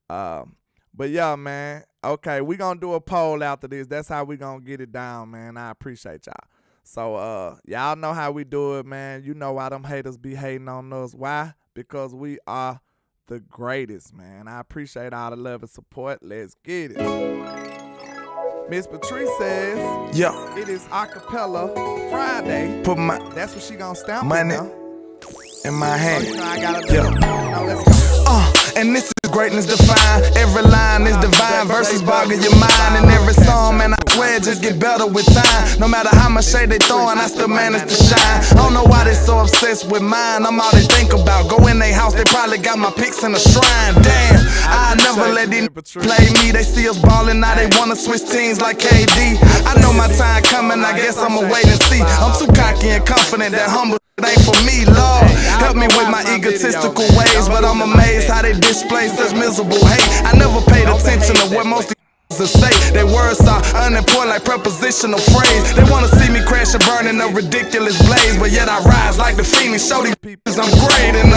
But yeah, man. Okay, we gonna do a poll after this. That's how we gonna get it down, man. I appreciate y'all. So y'all know how we do it, man. You know why them haters be hating on us. Why? Because we are the greatest, man. I appreciate all the love and support. Let's get it. Miss Patrice says, yeah, it is acapella Friday. That's what she gonna stamp money in my hand. So, you know, I gotta do it. Now let's go. And this is greatness defined. Every line is divine. Verses boggle your mind. And every song, man, I swear just get better with time. No matter how much shade they throwing, I still manage to shine. I don't know why they so obsessed with mine. I'm all they think about. Go in their house, they probably got my pics in a shrine. Damn, I never let these play me. They see us ballin', now they wanna switch teams like KD. I know my time coming, I guess I'ma wait and see. I'm too cocky and confident that humble ain't for me, Lord. Help me with my egotistical ways, but I'm amazed how they display such miserable hate. I never paid attention to what most to say. Their words are unimportant like prepositional phrase. They wanna see me crash and burn in a ridiculous blaze, but yet I rise like the phoenix. Show these people I'm great and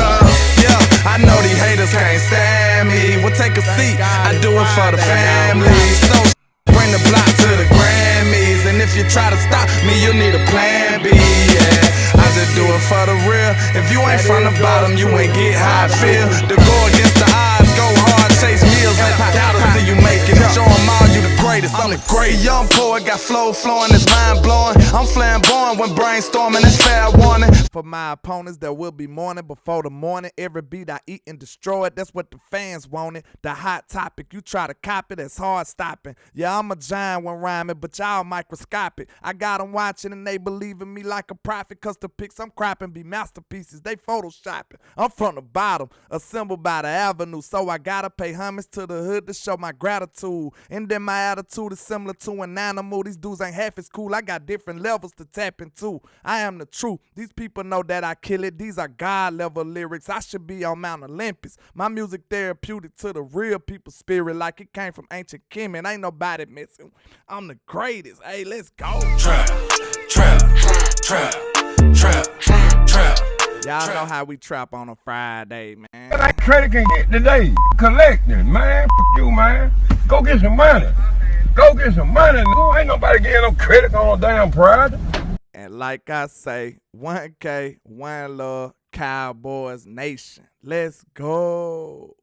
yeah, I know these haters can't stand me. Well, take a seat, I do it for the family. So bring the block to the Grammys, and if you try to stop me, you'll need a plan B. Yeah, I just do it for the real. If you ain't from the bottom, you ain't get how I feel. To go against the odds, go hard, chase meals, ain't doubt until you make it. Show them all you the greatest, I'm the great. Young poet got flow flowing, it's mind blowing. I'm flamboyant when brainstorming, it's fair warning. For my opponents, there will be mourning before the morning. Every beat I eat and destroy it, that's what the fans wanted. The hot topic, you try to copy, that's hard stopping. Yeah, I'm a giant when rhyming, but y'all microscopic. I got them watching and they believe in me like a prophet, cause the pics I'm cropping be masterpieces, they photoshopping. I'm from the bottom, assembled by the avenue, so I gotta pay homage to the hood to show my gratitude. And then my attitude is similar to an animal. These dudes ain't half as cool, I got different levels to tap into. I am the truth, these people know that I kill it. These are God level lyrics, I should be on Mount Olympus. My music therapeutic to the real people's spirit, like it came from ancient Kemet. Ain't nobody missing, I'm the greatest. Hey, let's go. Trap, trap, trap, trap, trap. Y'all know how we trap on a Friday, man. That credit can get today. Collecting, man. F you, man. Go get some money. Go get some money. Ain't nobody getting no credit on no damn pride. And like I say, 1K, one love, Cowboys Nation. Let's go.